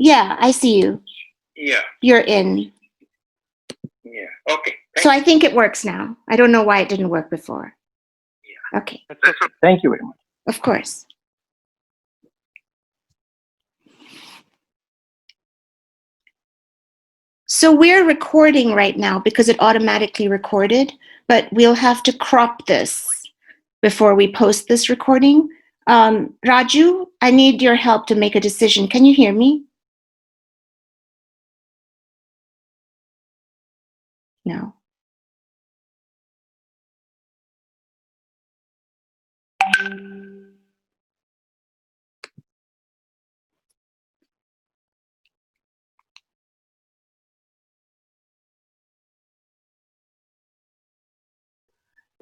Yeah, I see you. Yeah. You're in. Yeah. Okay. So I think it works now. I don't know why it didn't work before. Yeah. Okay. Thank you very much. Of course. So we're recording right now because it automatically recorded, but we'll have to crop this before we post this recording. Raju, I need your help to make a decision. Can you hear me? No.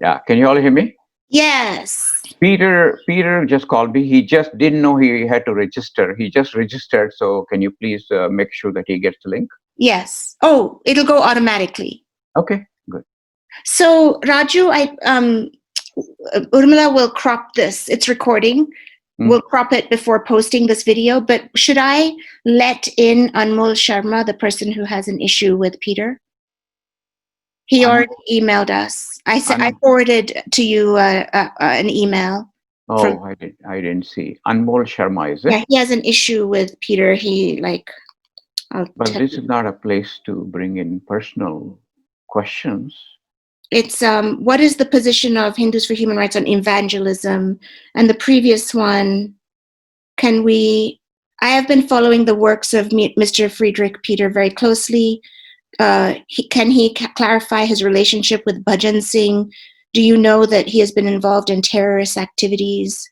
Yeah, can you all hear me? Yes. Peter just called me. He just didn't know he had to register. He just registered. So can you please make sure that he gets the link? Yes. Oh, it'll go automatically. Okay, good. So Raju, Urmila will crop this. It's recording. We'll crop it before posting this video, but should I let in Anmol Sharma, the person who has an issue with Peter? He already emailed us. I forwarded to you an email. Oh, I didn't see. Anmol Sharma, is it? Yeah, he has an issue with Peter. But this is not a place to bring in personal questions. It's what is the position of Hindus for Human Rights on evangelism? And the previous one, I have been following the works of Mr. Friedrich Peter very closely. Can he clarify his relationship with Bhajan Singh? Do you know that he has been involved in terrorist activities?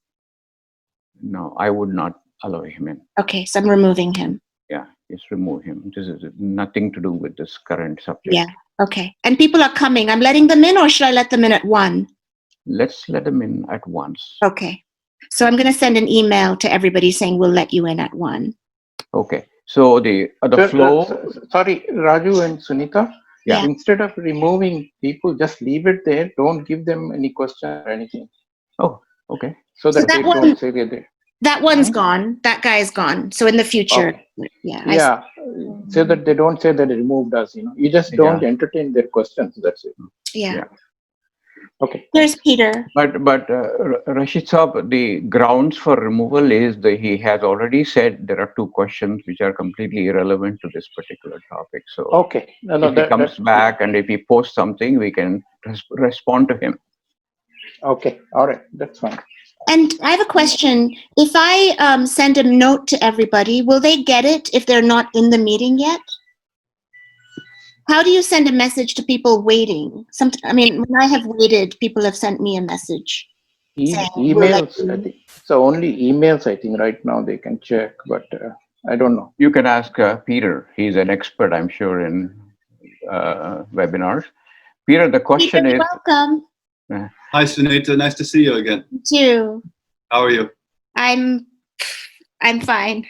No, I would not allow him in. Okay, so I'm removing him. Yeah, just remove him. This is nothing to do with this current subject. Yeah, okay. And people are coming. I'm letting them in, or should I let them in at 1? Let's let them in at once. Okay. So I'm going to send an email to everybody saying we'll let you in at 1. Okay. So the flow. Sorry, Raju and Sunita. Yeah. Instead of removing people, just leave it there. Don't give them any question or anything. Oh, okay. So that they don't say they're there. That one's gone. That guy is gone. So in the future, yeah, so that they don't say that they removed us. You just don't entertain their questions. That's it. Yeah. Okay. There's Peter. But Rashid Saab, the grounds for removal is that he has already said there are 2 questions which are completely irrelevant to this particular topic. So okay, if he comes back and if he posts something, we can respond to him. Okay, all right, that's fine. And I have a question. If I send a note to everybody, will they get it if they're not in the meeting yet? How do you send a message to people waiting? When I have waited, people have sent me a message. Emails, I think. So only emails, I think, right now they can check, but I don't know. You can ask Peter. He's an expert, I'm sure, in webinars. Peter, the question Peter, is... welcome. Hi, Sunita. Nice to see you again. You too. How are you? I'm fine.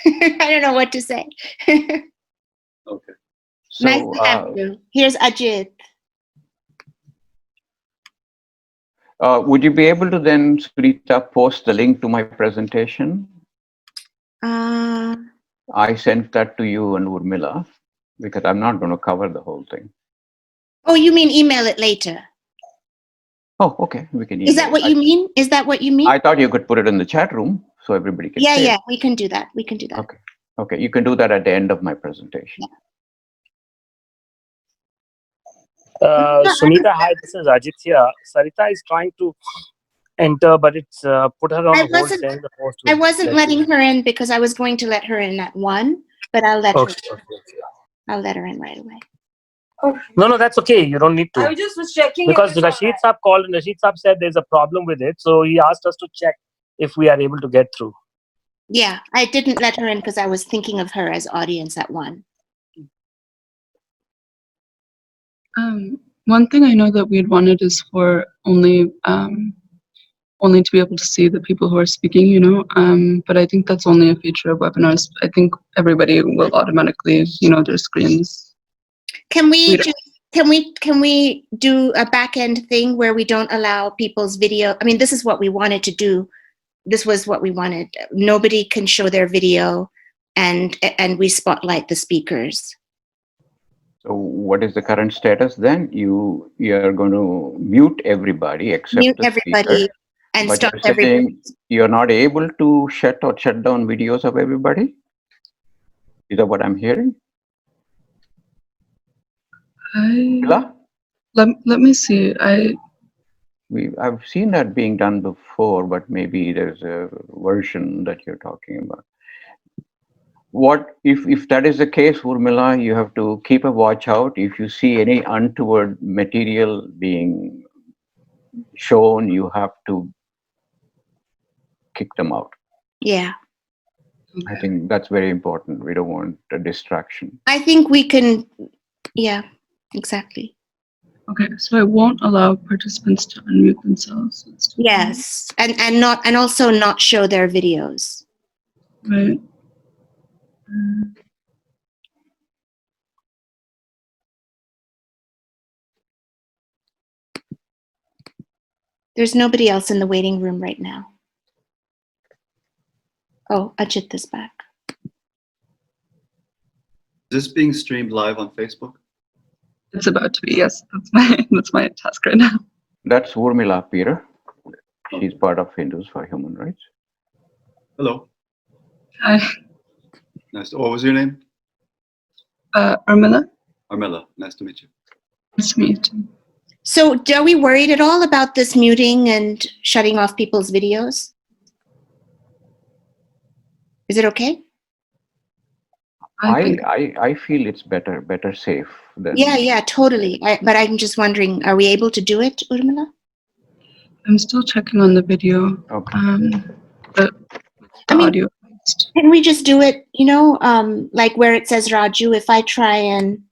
I don't know what to say. Okay. So, nice to have you. Here's Ajit. Would you be able to then, Sunita, post the link to my presentation? I sent that to you and Urmila because I'm not going to cover the whole thing. Oh, you mean email it later? Oh, okay. We can. Is that what you mean? Is that what you mean? I thought you could put it in the chat room so everybody can see it. We can do that. We can do that. Okay. Okay. You can do that at the end of my presentation. Sunita, hi. This is Ajit here. Sarita is trying to enter, but it's put her on hold. Saying the host. I wasn't letting her in because I was going to let her in at 1, but I'll let her. I'll let her in right away. No, that's okay. You don't need to. I just was checking because Rashid Saab called and Rashid Saab said there's a problem with it, so he asked us to check if we are able to get through. Yeah, I didn't let her in because I was thinking of her as audience at 1. One thing I know that we'd wanted is for only to be able to see the people who are speaking, but I think that's only a feature of webinars. I think everybody will automatically, their screens. Can we do a back end thing where we don't allow people's video? I mean, this is what we wanted to do. This was what we wanted. Nobody can show their video and we spotlight the speakers. So what is the current status then? You are going to mute everybody except Mute the everybody speaker, and but stop you're everybody. saying you're not able to shut down videos of everybody? Is that what I'm hearing? Mila? Let me see. I've seen that being done before, but maybe there's a version that you're talking about. What if that is the case, Urmila, you have to keep a watch out. If you see any untoward material being shown, you have to kick them out. Yeah. I think that's very important. We don't want a distraction. I think we can, yeah, exactly. Okay, so I won't allow participants to unmute themselves. Yes, and also not show their videos. Right. There's nobody else in the waiting room right now. Oh, Ajit is back. Is this being streamed live on Facebook? It's about to be, yes. That's my task right now. That's Urmila, Peter. She's part of Hindus for Human Rights. Hello. Hi. Nice. What was your name? Urmila. Armella. Nice to meet you. Nice to meet you. So are we worried at all about this muting and shutting off people's videos? Is it okay? I feel it's better safe than. Yeah, totally. But I'm just wondering, are we able to do it, Urmila? I'm still checking on the video. Okay. But the audio. Can we just do it, like where it says Raju, if I try and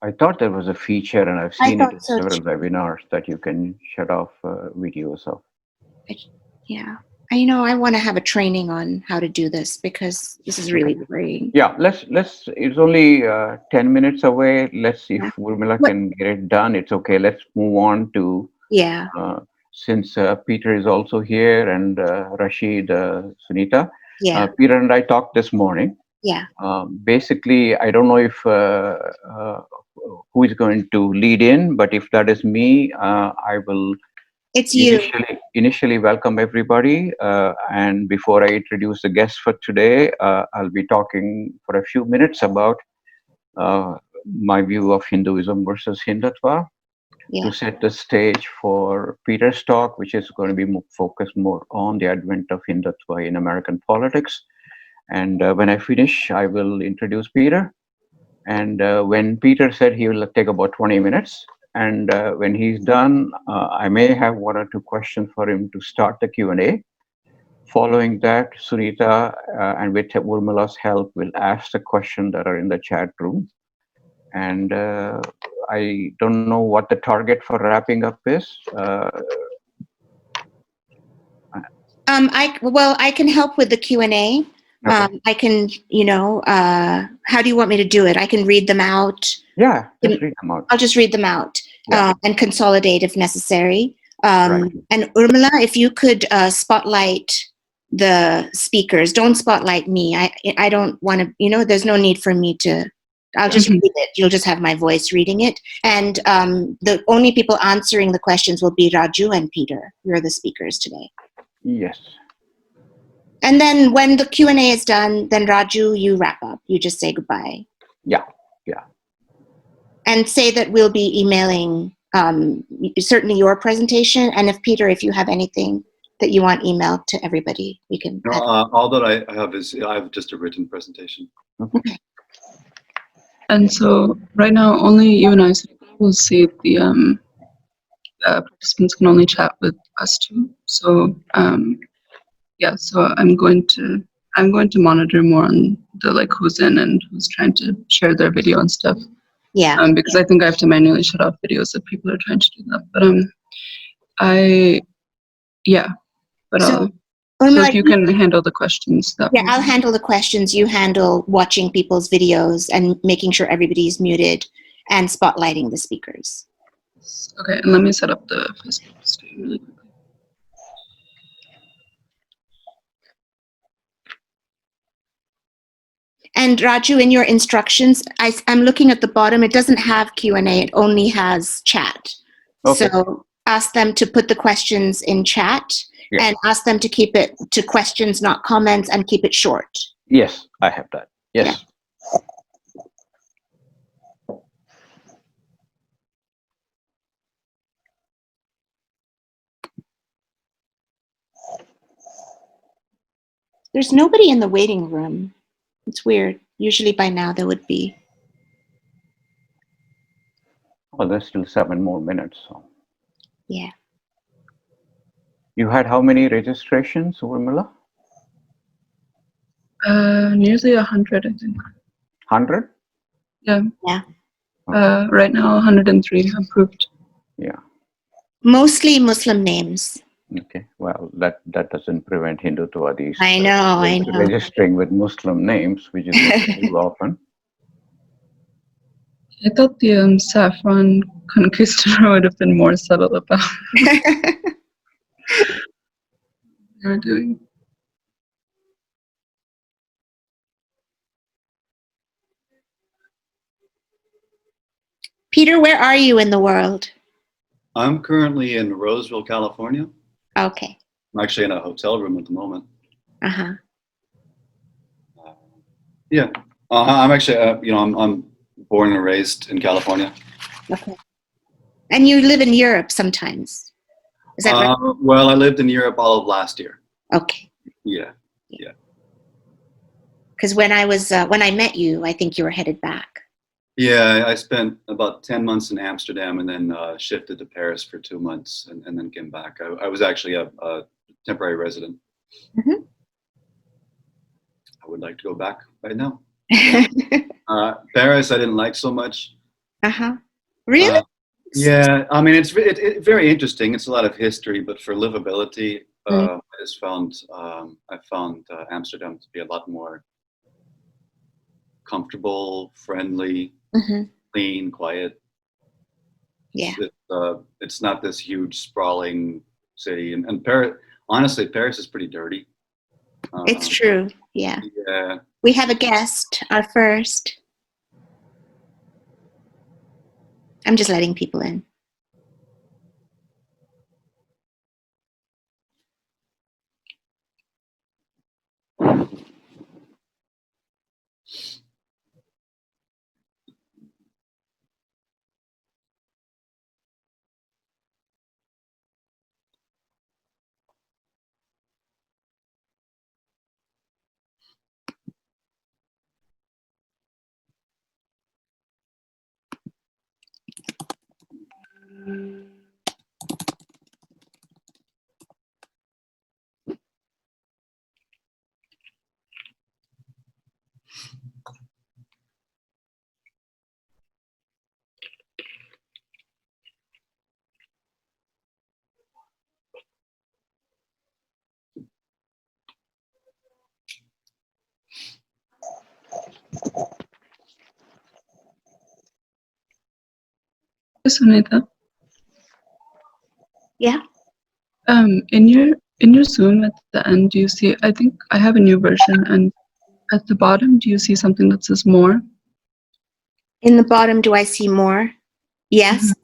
I thought there was a feature, and I've seen it in so several webinars, that you can shut off videos of. Yeah. I want to have a training on how to do this because this is really worrying. Yeah, let's. It's only 10 minutes away. Let's see if Urmila can get it done. It's okay. Let's move on to. Yeah. Since Peter is also here and Rashid, Sunita. Yeah. Peter and I talked this morning. Yeah. Basically, I don't know if who is going to lead in, but if that is me, I will. It's you. Initially welcome everybody. And before I introduce the guests for today, I'll be talking for a few minutes about my view of Hinduism versus Hindutva, to set the stage for Peter's talk, which is going to be focused more on the advent of Hindutva in American politics. And when I finish, I will introduce Peter. And when Peter said he will take about 20 minutes, and when he's done, I may have one or two questions for him to start the Q&A. Following that, Sunita, and with Urmila's help, will ask the questions that are in the chat room. And I don't know what the target for wrapping up is. I can help with the Q&A. Okay. I can, how do you want me to do it? I can read them out. Yeah, just read them out. I'll just read them out and consolidate if necessary. Right. And Urmila, if you could spotlight the speakers, don't spotlight me. I don't want to, there's no need for me to, I'll just read it. You'll just have my voice reading it. And the only people answering the questions will be Raju and Peter. You're the speakers today. Yes. And then when the Q&A is done, then Raju, you wrap up. You just say goodbye. Yeah. And say that we'll be emailing certainly your presentation. And if Peter, if you have anything that you want emailed to everybody, we can. No, all that I have is I have just a written presentation. Okay. And so right now, only you and I will see the participants can only chat with us two. So yeah, so I'm going to monitor more on the who's in and who's trying to share their video and stuff. Yeah. Because I think I have to manually shut off videos if people are trying to do that. But so if you can handle the questions. I'll handle the questions. You handle watching people's videos and making sure everybody's muted and spotlighting the speakers. Okay, and let me set up the Facebook stream really quickly. And Raju, in your instructions, I'm looking at the bottom. It doesn't have Q&A. It only has chat. Okay. So ask them to put the questions in chat Yeah. and ask them to keep it to questions, not comments, and keep it short. Yes, I have that. Yes. There's nobody in the waiting room. It's weird. Usually by now there would be. Well, there's still 7 more minutes. So. Yeah. You had how many registrations, Urmila? Nearly 100, I think. 100? Yeah. Yeah. Right now, 103 approved. Yeah. Mostly Muslim names. Okay. Well, that doesn't prevent Hindutva I know. registering with Muslim names, which is what they do often. I thought the saffron conquistador would have been more subtle about what they were doing. Peter, where are you in the world? I'm currently in Roseville, California. Okay. I'm actually in a hotel room at the moment. Uh-huh. Yeah, I'm actually, I'm born and raised in California. Okay. And you live in Europe sometimes. Is that right? Well, I lived in Europe all of last year. Okay. Yeah. Because when I met you, I think you were headed back. Yeah, I spent about 10 months in Amsterdam and then shifted to Paris for 2 months and then came back. I was actually a temporary resident. Mm-hmm. I would like to go back right now. Paris, I didn't like so much. Uh-huh. Really? Yeah, I mean, it's very interesting. It's a lot of history, but for livability, I found Amsterdam to be a lot more comfortable, friendly, clean, quiet. Yeah. It's not this huge sprawling city, and Paris. Honestly, Paris is pretty dirty. It's true. Yeah. Yeah. We have a guest, our first. I'm just letting people in. Sunita. Yeah. In your Zoom at the end, do you see? I think I have a new version, and at the bottom, do you see something that says more? In the bottom, do I see more? Yes.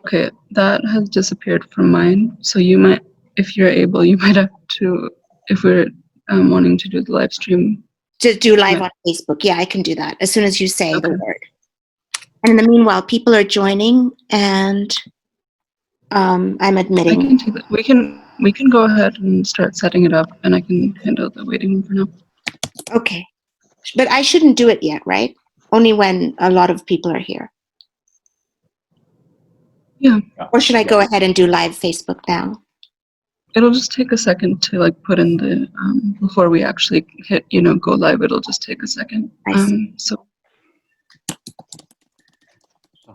Okay, that has disappeared from mine. So you might, if you're able, you might have to, if we're wanting to do the live stream. To do live on Facebook. Yeah, I can do that as soon as you say the Okay. word. And in the meanwhile, people are joining, and I'm I admitting. can do that. We can go ahead and start setting it up, and I can handle the waiting room for now. Okay. But I shouldn't do it yet, right? Only when a lot of people are here. Yeah. Or should I go ahead and do live Facebook now? It'll just take a second to like put in the before we actually hit go live. It'll just take a second. I see. So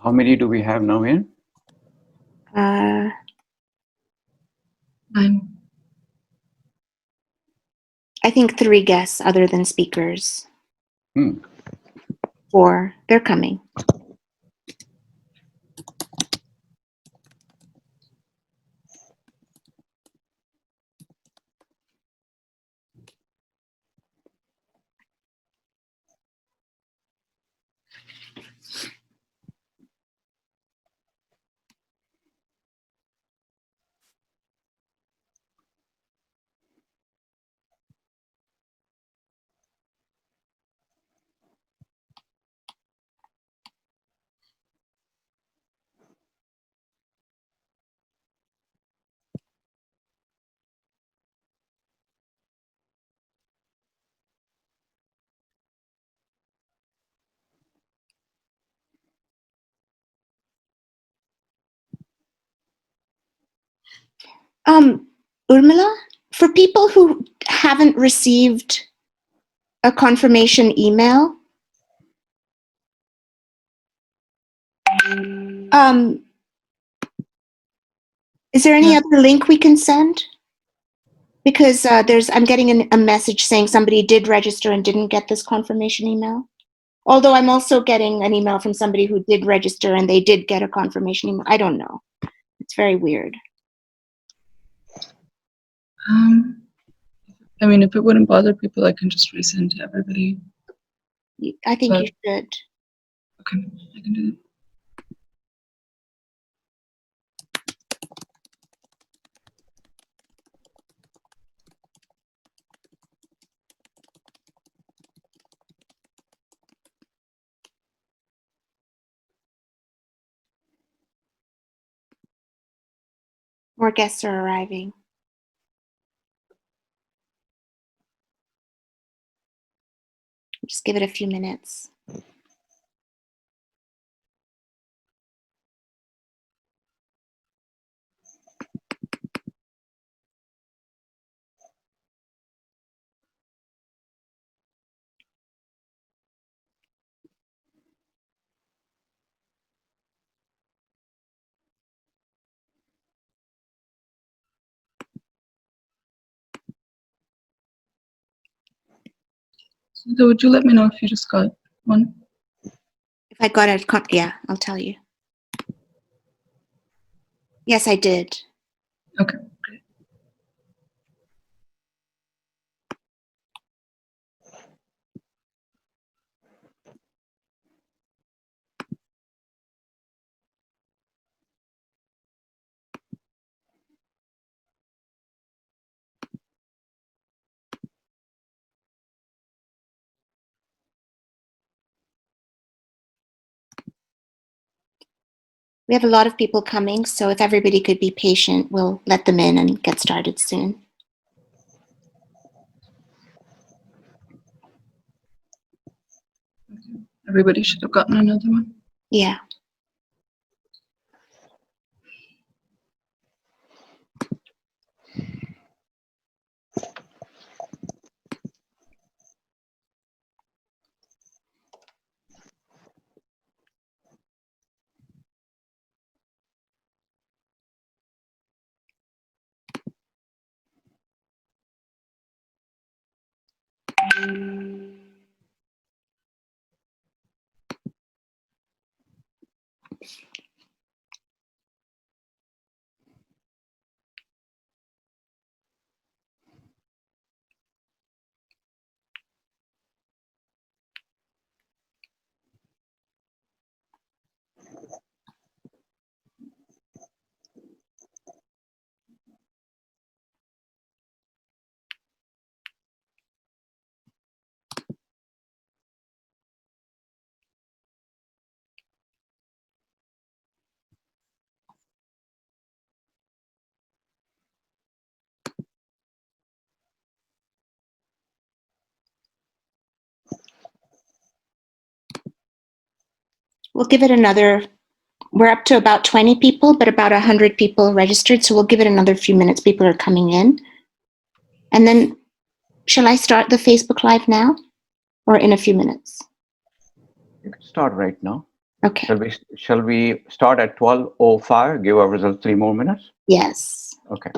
How many do we have now in? 9. I think 3 guests other than speakers. 4. They're coming. Urmila, for people who haven't received a confirmation email, is there any other link we can send? Because I'm getting a message saying somebody did register and didn't get this confirmation email. Although I'm also getting an email from somebody who did register and they did get a confirmation email. I don't know. It's very weird. I mean, if it wouldn't bother people, I can just resend to everybody. I think you should. Okay, I can do that. More guests are arriving. Just give it a few minutes. So would you let me know if you just got one? If I got it, yeah, I'll tell you. Yes, I did. Okay, great. We have a lot of people coming, so if everybody could be patient, we'll let them in and get started soon. Okay. Everybody should have gotten another one. Yeah. We'll give it another, we're up to about 20 people, but about 100 people registered, so we'll give it another few minutes. People are coming in. And then, shall I start the Facebook Live now or in a few minutes? You can start right now. Okay. Shall we start at 12:05? Give our results 3 more minutes? Yes. Okay.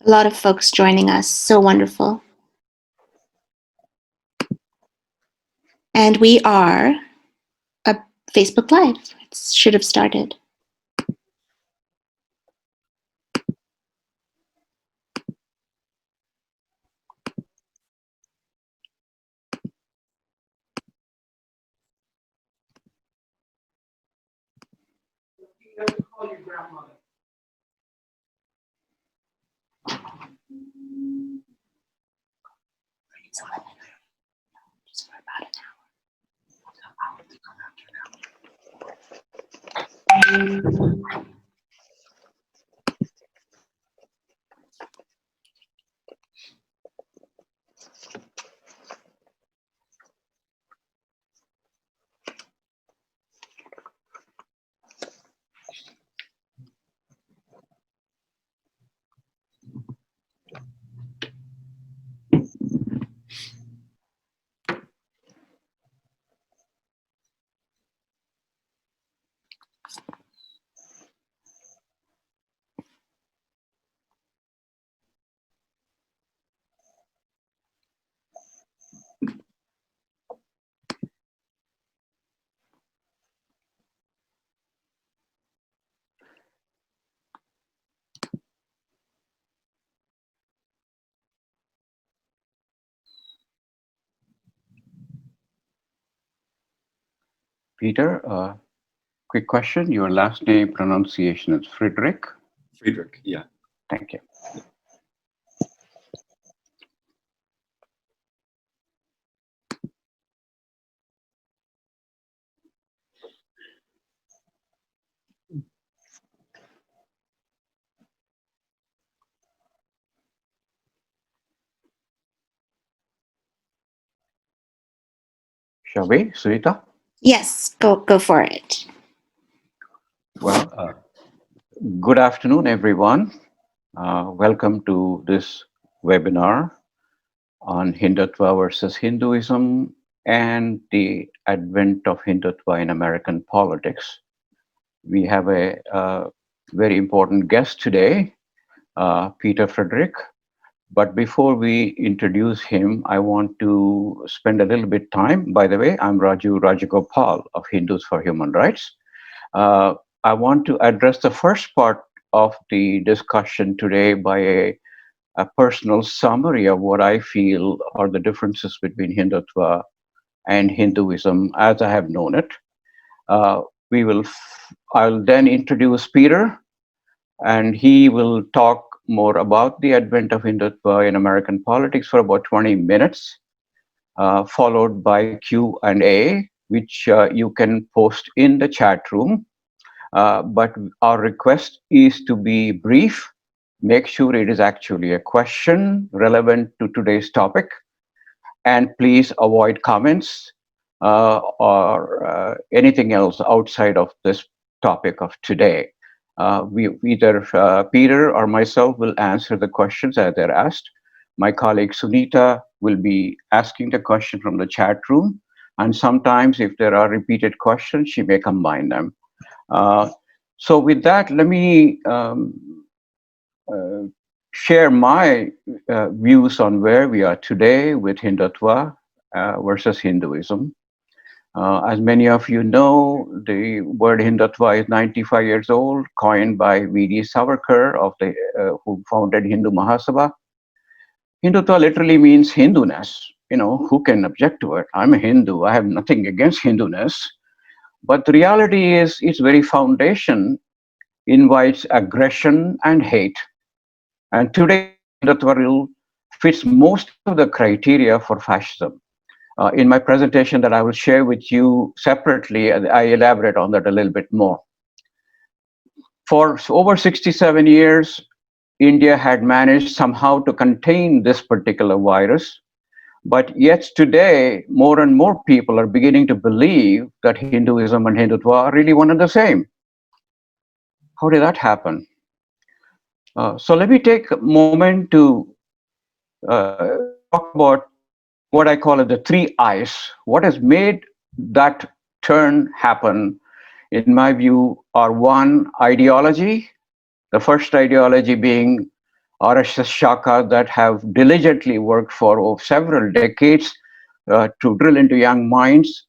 A lot of folks joining us. So wonderful. And we are a Facebook Live. It should have started. Peter, quick question. Your last name pronunciation is Friedrich? Friedrich, yeah. Thank you. Shall we, Sunita? Yes, go for it. Well, good afternoon, everyone. Welcome to this webinar on Hindutva versus Hinduism and the advent of Hindutva in American politics. We have a very important guest today, Peter Friedrich. But before we introduce him, I want to spend a little bit time. By the way, I'm Raju Rajagopal of Hindus for Human Rights. I want to address the first part of the discussion today by a personal summary of what I feel are the differences between Hindutva and Hinduism as I have known it. I'll then introduce Peter, and he will talk more about the advent of Hindutva in American politics for about 20 minutes, followed by Q&A, which you can post in the chat room. But our request is to be brief. Make sure it is actually a question relevant to today's topic. And please avoid comments or anything else outside of this topic of today. Either Peter or myself will answer the questions as they're asked. My colleague Sunita will be asking the question from the chat room. And sometimes if there are repeated questions, she may combine them. So with that, let me share my views on where we are today with Hindutva versus Hinduism. As many of you know, the word Hindutva is 95 years old, coined by V.D. Savarkar, who founded Hindu Mahasabha. Hindutva literally means Hinduness. You know, who can object to it? I'm a Hindu. I have nothing against Hinduness. But the reality is, its very foundation invites aggression and hate. And today, Hindutva fits most of the criteria for fascism. In my presentation that I will share with you separately, I elaborate on that a little bit more. For over 67 years, India had managed somehow to contain this particular virus. But yet today, more and more people are beginning to believe that Hinduism and Hindutva are really one and the same. How did that happen? So let me take a moment to talk about what I call it the three I's. What has made that turn happen, in my view, are one, ideology. The first ideology being RSS Shaka that have diligently worked for several decades to drill into young minds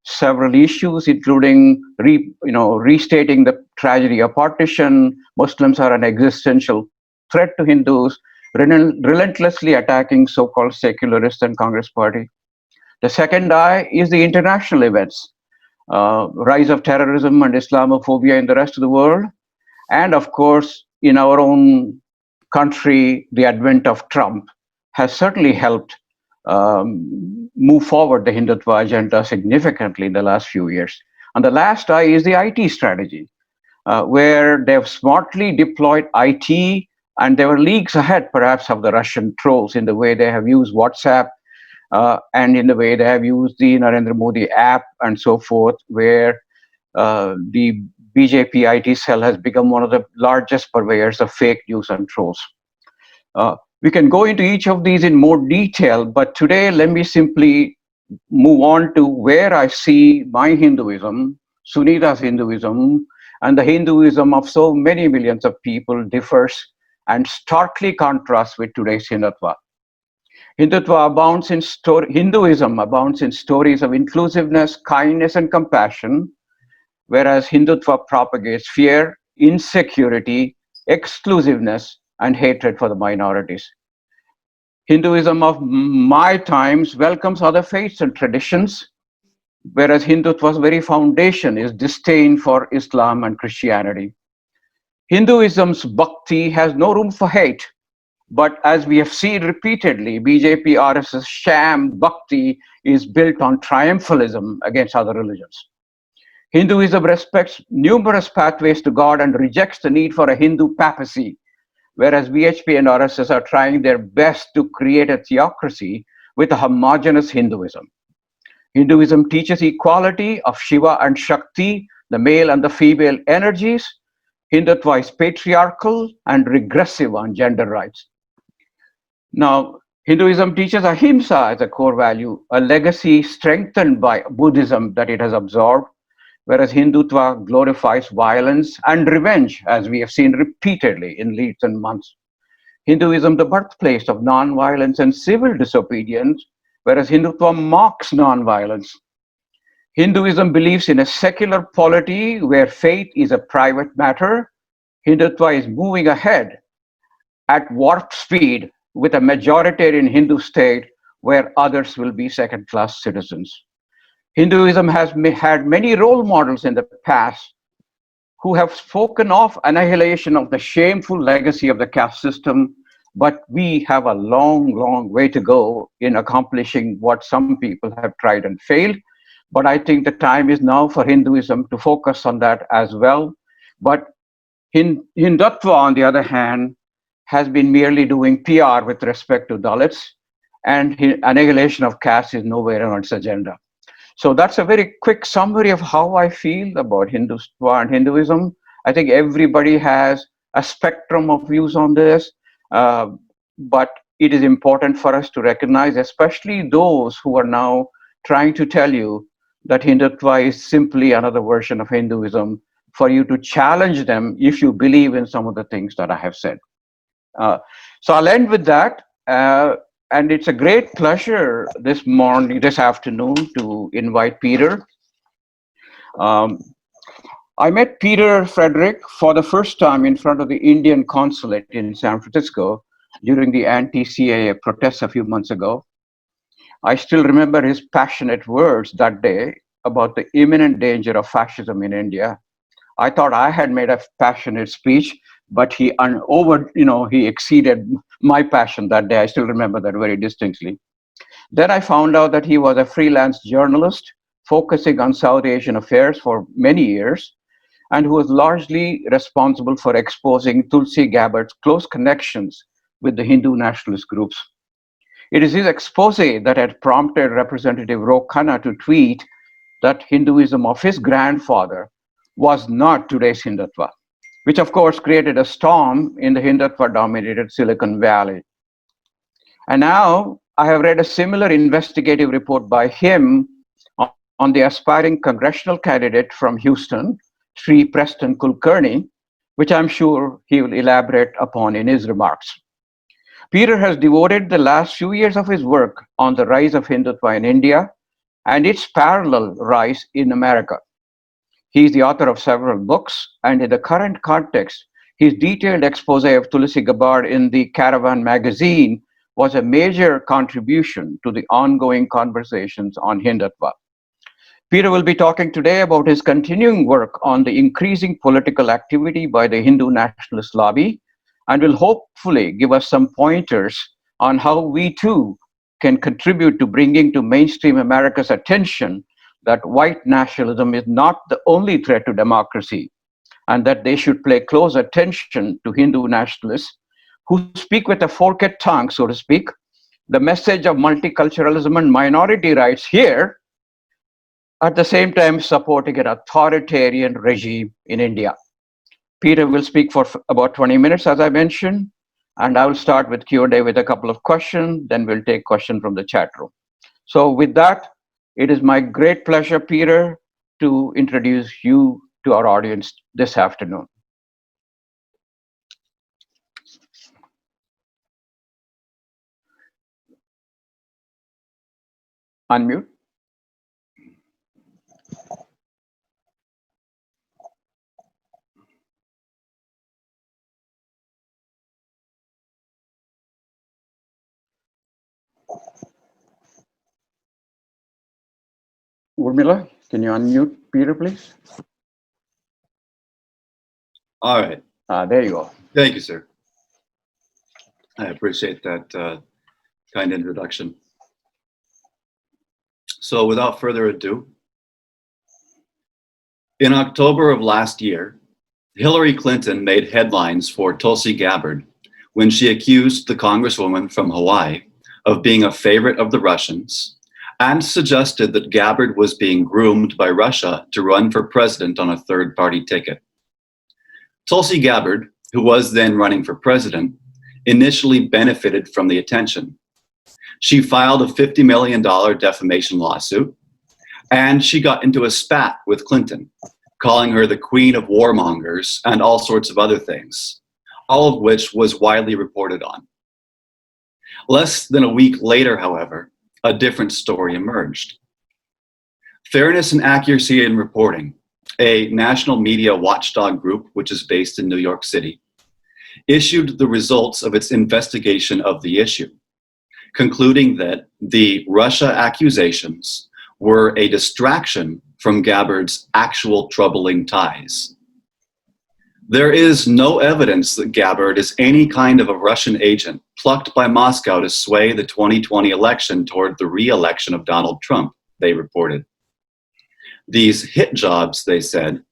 several issues, including restating the tragedy of partition. Muslims are an existential threat to Hindus, relentlessly attacking so-called secularists and Congress Party. The second I is the international events. rise of terrorism and Islamophobia in the rest of the world, and of course, in our own country, the advent of Trump has certainly helped move forward the Hindutva agenda significantly in the last few years. And the last I is the IT strategy, where they've smartly deployed IT, and they were leagues ahead, perhaps, of the Russian trolls in the way they have used WhatsApp and in the way they have used the Narendra Modi app and so forth, where the BJP IT cell has become one of the largest purveyors of fake news and trolls. We can go into each of these in more detail, but today let me simply move on to where I see my Hinduism, Sunita's Hinduism, and the Hinduism of so many millions of people differs and starkly contrasts with today's Hindutva. Hinduism abounds in stories of inclusiveness, kindness, and compassion, whereas Hindutva propagates fear, insecurity, exclusiveness, and hatred for the minorities. Hinduism of my times welcomes other faiths and traditions, whereas Hindutva's very foundation is disdain for Islam and Christianity. Hinduism's bhakti has no room for hate, but as we have seen repeatedly, BJP RSS sham bhakti is built on triumphalism against other religions. Hinduism respects numerous pathways to God and rejects the need for a Hindu papacy, whereas BHP and RSS are trying their best to create a theocracy with a homogeneous Hinduism. Hinduism teaches equality of Shiva and Shakti, the male and the female energies. Hindutva is patriarchal and regressive on gender rights. Now, Hinduism teaches ahimsa as a core value, a legacy strengthened by Buddhism that it has absorbed, whereas Hindutva glorifies violence and revenge, as we have seen repeatedly in recent months. Hinduism, the birthplace of non-violence and civil disobedience, whereas Hindutva mocks non-violence. Hinduism believes in a secular polity where faith is a private matter. Hindutva is moving ahead at warp speed with a majoritarian Hindu state where others will be second-class citizens. Hinduism has had many role models in the past who have spoken of annihilation of the shameful legacy of the caste system, but we have a long, long way to go in accomplishing what some people have tried and failed. But I think the time is now for Hinduism to focus on that as well. But Hindutva, on the other hand, has been merely doing PR with respect to Dalits, and annihilation of caste is nowhere on its agenda. So that's a very quick summary of how I feel about Hindutva and Hinduism. I think everybody has a spectrum of views on this, but it is important for us to recognize, especially those who are now trying to tell you that Hindutva is simply another version of Hinduism, for you to challenge them if you believe in some of the things that I have said. So I'll end with that. And it's a great pleasure this afternoon, to invite Peter. I met Peter Frederick for the first time in front of the Indian consulate in San Francisco during the anti-CAA protests a few months ago. I still remember his passionate words that day about the imminent danger of fascism in India. I thought I had made a passionate speech, but he exceeded my passion that day. I still remember that very distinctly. Then I found out that he was a freelance journalist focusing on South Asian affairs for many years, and who was largely responsible for exposing Tulsi Gabbard's close connections with the Hindu nationalist groups. It is his expose that had prompted Representative Ro Khanna to tweet that Hinduism of his grandfather was not today's Hindutva, which of course created a storm in the Hindutva-dominated Silicon Valley. And now I have read a similar investigative report by him on the aspiring congressional candidate from Houston, Sri Preston Kulkarni, which I'm sure he will elaborate upon in his remarks. Peter has devoted the last few years of his work on the rise of Hindutva in India and its parallel rise in America. He is the author of several books, and in the current context, his detailed expose of Tulsi Gabbard in the Caravan magazine was a major contribution to the ongoing conversations on Hindutva. Peter will be talking today about his continuing work on the increasing political activity by the Hindu nationalist lobby, and will hopefully give us some pointers on how we too can contribute to bringing to mainstream America's attention that white nationalism is not the only threat to democracy, and that they should pay close attention to Hindu nationalists who speak with a forked tongue, so to speak, the message of multiculturalism and minority rights here, at the same time supporting an authoritarian regime in India. Peter will speak for about 20 minutes, as I mentioned, and I will start with Q&A with a couple of questions, then we'll take questions from the chat room. So with that, it is my great pleasure, Peter, to introduce you to our audience this afternoon. Unmute. Urmila, can you unmute Peter, please? All right. There you go. Thank you, sir. I appreciate that kind introduction. So without further ado, in October of last year, Hillary Clinton made headlines for Tulsi Gabbard when she accused the Congresswoman from Hawaii of being a favorite of the Russians and suggested that Gabbard was being groomed by Russia to run for president on a third-party ticket. Tulsi Gabbard, who was then running for president, initially benefited from the attention. She filed a $50 million defamation lawsuit, and she got into a spat with Clinton, calling her the queen of warmongers and all sorts of other things, all of which was widely reported on. Less than a week later, however, a different story emerged. Fairness and Accuracy in Reporting, a national media watchdog group which is based in New York City, issued the results of its investigation of the issue, concluding that the Russia accusations were a distraction from Gabbard's actual troubling ties. There is no evidence that Gabbard is any kind of a Russian agent plucked by Moscow to sway the 2020 election toward the re-election of Donald Trump, they reported. These hit jobs, they said,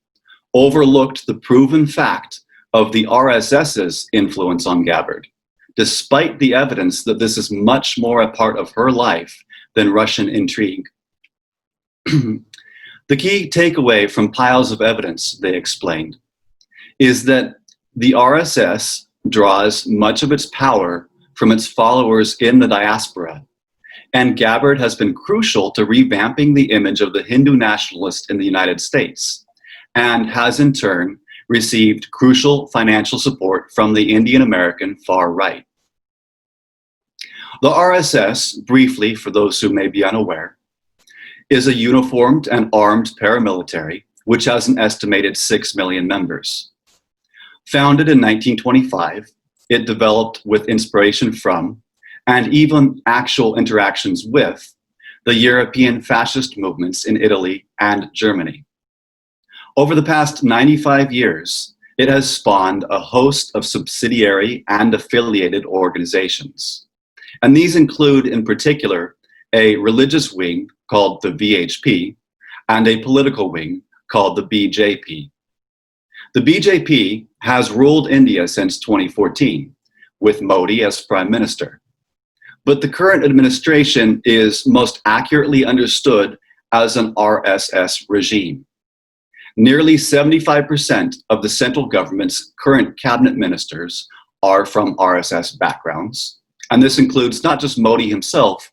overlooked the proven fact of the RSS's influence on Gabbard, despite the evidence that this is much more a part of her life than Russian intrigue. The key takeaway from piles of evidence, they explained, is that the RSS draws much of its power from its followers in the diaspora, and Gabbard has been crucial to revamping the image of the Hindu nationalist in the United States, and has in turn received crucial financial support from the Indian American far right. The RSS, briefly for those who may be unaware, is a uniformed and armed paramilitary which has an estimated 6 million members. Founded in 1925, it developed with inspiration from, and even actual interactions with, the European fascist movements in Italy and Germany. Over the past 95 years, it has spawned a host of subsidiary and affiliated organizations. And these include, in particular, a religious wing called the VHP and a political wing called the BJP. The BJP has ruled India since 2014, with Modi as Prime Minister. But the current administration is most accurately understood as an RSS regime. Nearly 75% of the central government's current cabinet ministers are from RSS backgrounds. And this includes not just Modi himself,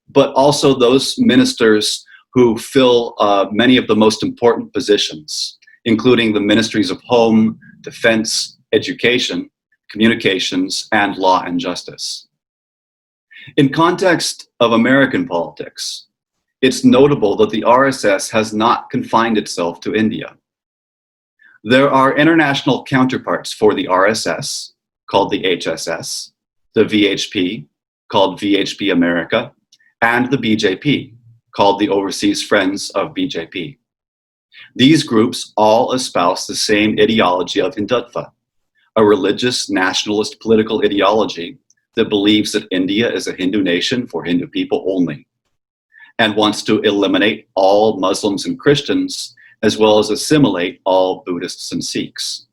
but also those ministers who fill many of the most important positions, including the ministries of Home, Defense, Education, Communications, and Law and Justice. In context of American politics, it's notable that the RSS has not confined itself to India. There are international counterparts for the RSS, called the HSS, the VHP, called VHP America, and the BJP, called the Overseas Friends of BJP. These groups all espouse the same ideology of Hindutva, a religious nationalist political ideology that believes that India is a Hindu nation for Hindu people only, and wants to eliminate all Muslims and Christians, as well as assimilate all Buddhists and Sikhs.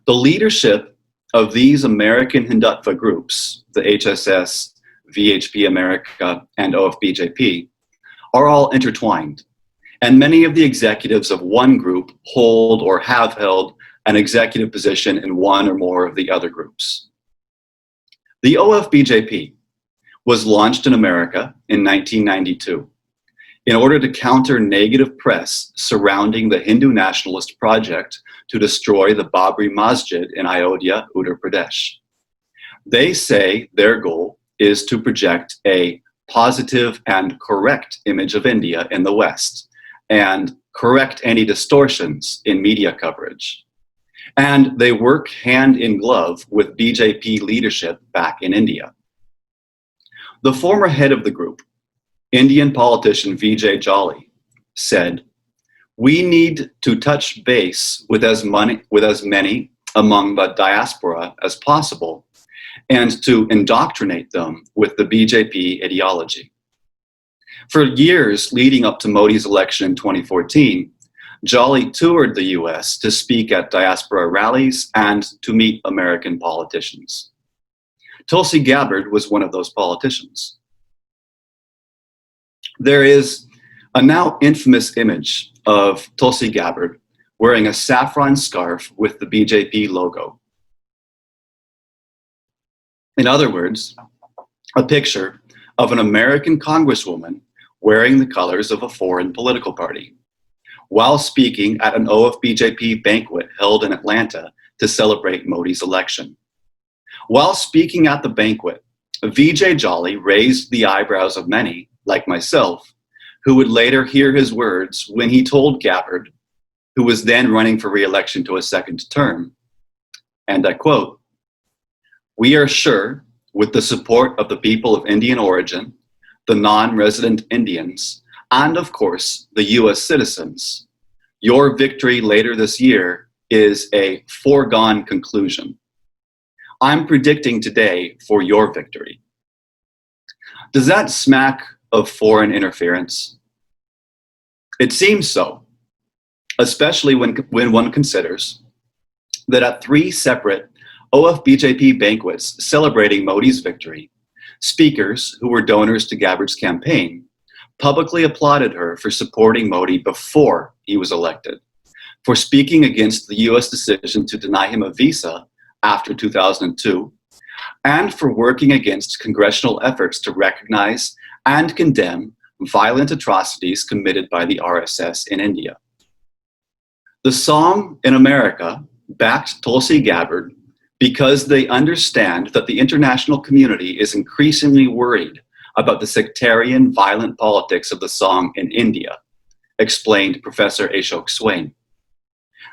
The leadership of these American Hindutva groups, the HSS, VHP America, and OFBJP, are all intertwined, and many of the executives of one group hold or have held an executive position in one or more of the other groups. The OFBJP was launched in America in 1992 in order to counter negative press surrounding the Hindu nationalist project to destroy the Babri Masjid in Ayodhya, Uttar Pradesh. They say their goal is to project a positive and correct image of India in the West and correct any distortions in media coverage. And they work hand in glove with BJP leadership back in India. The former head of the group, Indian politician Vijay Jolly, said, "We need to touch base with as many among the diaspora as possible and to indoctrinate them with the BJP ideology." For years leading up to Modi's election in 2014, Jolly toured the US to speak at diaspora rallies and to meet American politicians. Tulsi Gabbard was one of those politicians. There is a now infamous image of Tulsi Gabbard wearing a saffron scarf with the BJP logo. In other words, a picture of an American congresswoman wearing the colors of a foreign political party, while speaking at an OFBJP banquet held in Atlanta to celebrate Modi's election. While speaking at the banquet, Vijay Jolly raised the eyebrows of many, like myself, who would later hear his words when he told Gabbard, who was then running for re-election to a second term, and I quote, "We are sure, with the support of the people of Indian origin, the non-resident Indians, and of course, the US citizens, your victory later this year is a foregone conclusion. I'm predicting today for your victory." Does that smack of foreign interference? It seems so, especially when one considers that at 3 separate OFBJP banquets celebrating Modi's victory, speakers who were donors to Gabbard's campaign publicly applauded her for supporting Modi before he was elected, for speaking against the US decision to deny him a visa after 2002, and for working against congressional efforts to recognize and condemn violent atrocities committed by the RSS in India. The song in America backed Tulsi Gabbard because they understand that the international community is increasingly worried about the sectarian, violent politics of the song in India, explained Professor Ashok Swain.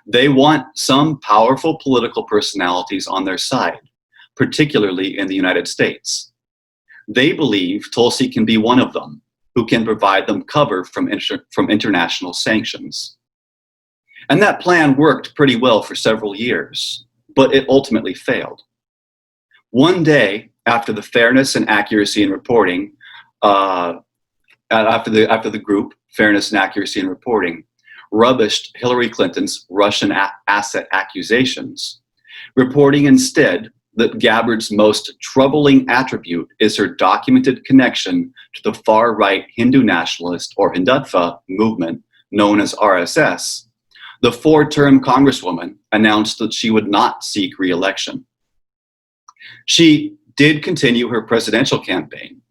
They want some powerful political personalities on their side, particularly in the United States. They believe Tulsi can be one of them, who can provide them cover from international sanctions. And that plan worked pretty well for several years, but it ultimately failed. One day, after the fairness and accuracy in reporting, after the group, Fairness and Accuracy in Reporting, rubbished Hillary Clinton's Russian asset accusations, reporting instead that Gabbard's most troubling attribute is her documented connection to the far-right Hindu nationalist or Hindutva movement known as RSS, the 4-term congresswoman announced that she would not seek re-election. She did continue her presidential campaign,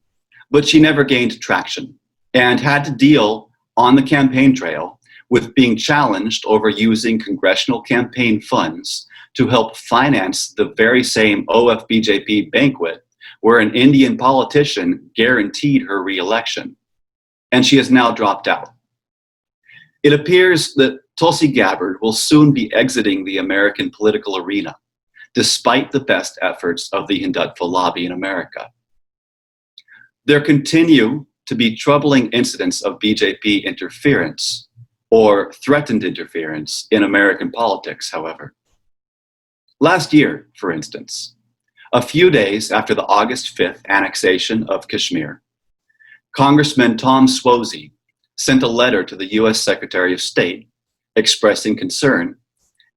but she never gained traction and had to deal on the campaign trail with being challenged over using congressional campaign funds to help finance the very same OFBJP banquet where an Indian politician guaranteed her re-election. And she has now dropped out. It appears that Tulsi Gabbard will soon be exiting the American political arena, despite the best efforts of the Hindutva lobby in America. There continue to be troubling incidents of BJP interference or threatened interference in American politics, however. Last year, for instance, a few days after the August 5th annexation of Kashmir, Congressman Tom Suozzi sent a letter to the US Secretary of State expressing concern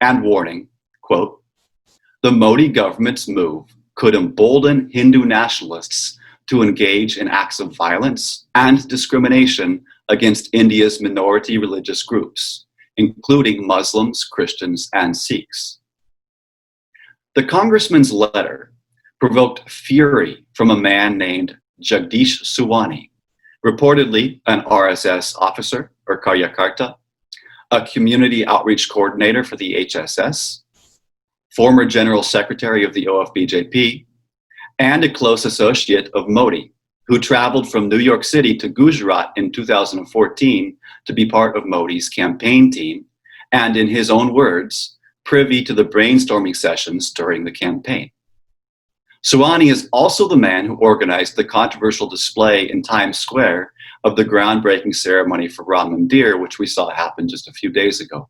and warning, quote, "The Modi government's move could embolden Hindu nationalists to engage in acts of violence and discrimination against India's minority religious groups, including Muslims, Christians, and Sikhs." The congressman's letter provoked fury from a man named Jagdish Suwani, reportedly an RSS officer or Karyakarta, a community outreach coordinator for the HSS, former general secretary of the OFBJP, and a close associate of Modi, who traveled from New York City to Gujarat in 2014 to be part of Modi's campaign team, and in his own words, privy to the brainstorming sessions during the campaign. Suwani is also the man who organized the controversial display in Times Square of the groundbreaking ceremony for Ram Mandir, which we saw happen just a few days ago.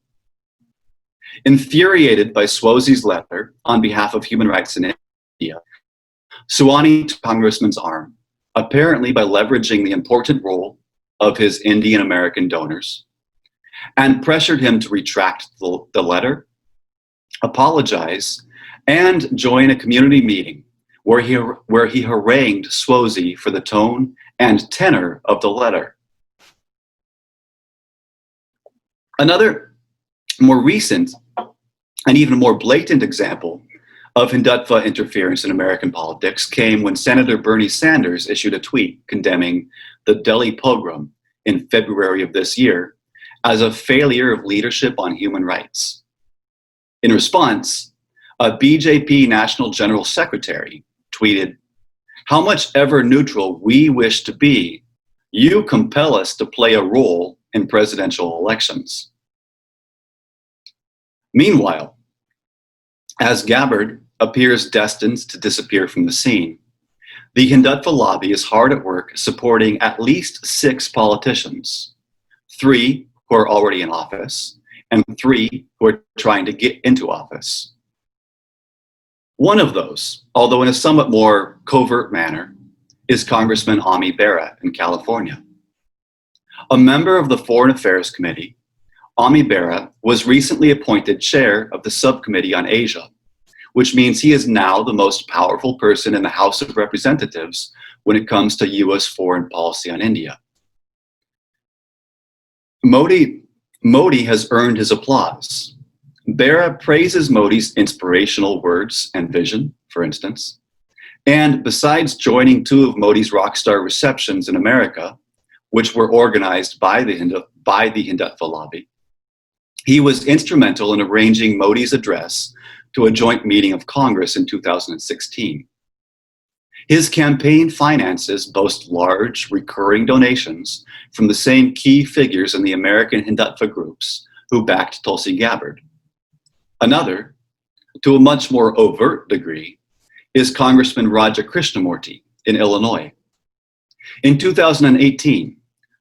Infuriated by Suozzi's letter on behalf of human rights in India, Suwani took Congressman's arm, apparently by leveraging the important role of his Indian American donors, and pressured him to retract the letter, apologize, and join a community meeting where he harangued Suozzi for the tone and tenor of the letter. Another more recent and even more blatant example of Hindutva interference in American politics came when Senator Bernie Sanders issued a tweet condemning the Delhi pogrom in February of this year as a failure of leadership on human rights. In response, a BJP National General Secretary tweeted, "How much ever neutral we wish to be, you compel us to play a role in presidential elections." Meanwhile, as Gabbard appears destined to disappear from the scene, the Hindutva lobby is hard at work supporting at least 6 politicians, 3 who are already in office, and 3 who are trying to get into office. One of those, although in a somewhat more covert manner, is Congressman Ami Bera in California. A member of the Foreign Affairs Committee, Ami Bera was recently appointed chair of the Subcommittee on Asia, which means he is now the most powerful person in the House of Representatives when it comes to US foreign policy on India. Modi has earned his applause. Bera praises Modi's inspirational words and vision, for instance, and besides joining 2 of Modi's rock star receptions in America, which were organized by the Hindutva lobby, he was instrumental in arranging Modi's address to a joint meeting of Congress in 2016. His campaign finances boast large, recurring donations from the same key figures in the American Hindutva groups who backed Tulsi Gabbard. Another, to a much more overt degree, is Congressman Raja Krishnamurti in Illinois. In 2018,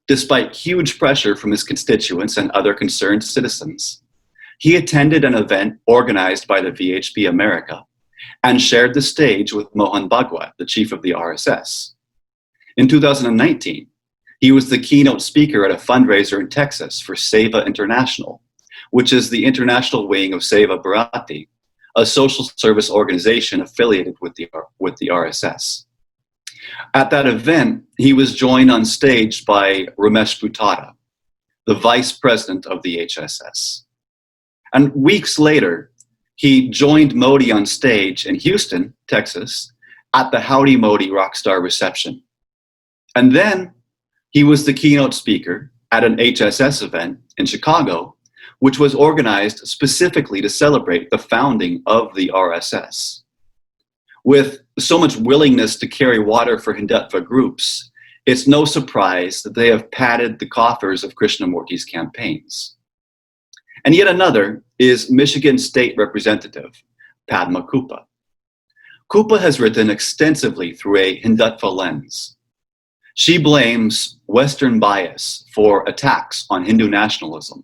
despite huge pressure from his constituents and other concerned citizens, he attended an event organized by the VHP America and shared the stage with Mohan Bhagwat, the chief of the RSS. In 2019, he was the keynote speaker at a fundraiser in Texas for Seva International, which is the international wing of Seva Bharati, a social service organization affiliated with the RSS. At that event, he was joined on stage by Ramesh Bhutada, the vice president of the HSS. And weeks later, he joined Modi on stage in Houston, Texas, at the Howdy Modi Rockstar reception. And then he was the keynote speaker at an HSS event in Chicago, which was organized specifically to celebrate the founding of the RSS. With so much willingness to carry water for Hindutva groups, it's no surprise that they have padded the coffers of Krishnamurti's campaigns. And yet another is Michigan State Representative Padma Kupa. Kupa has written extensively through a Hindutva lens. She blames Western bias for attacks on Hindu nationalism,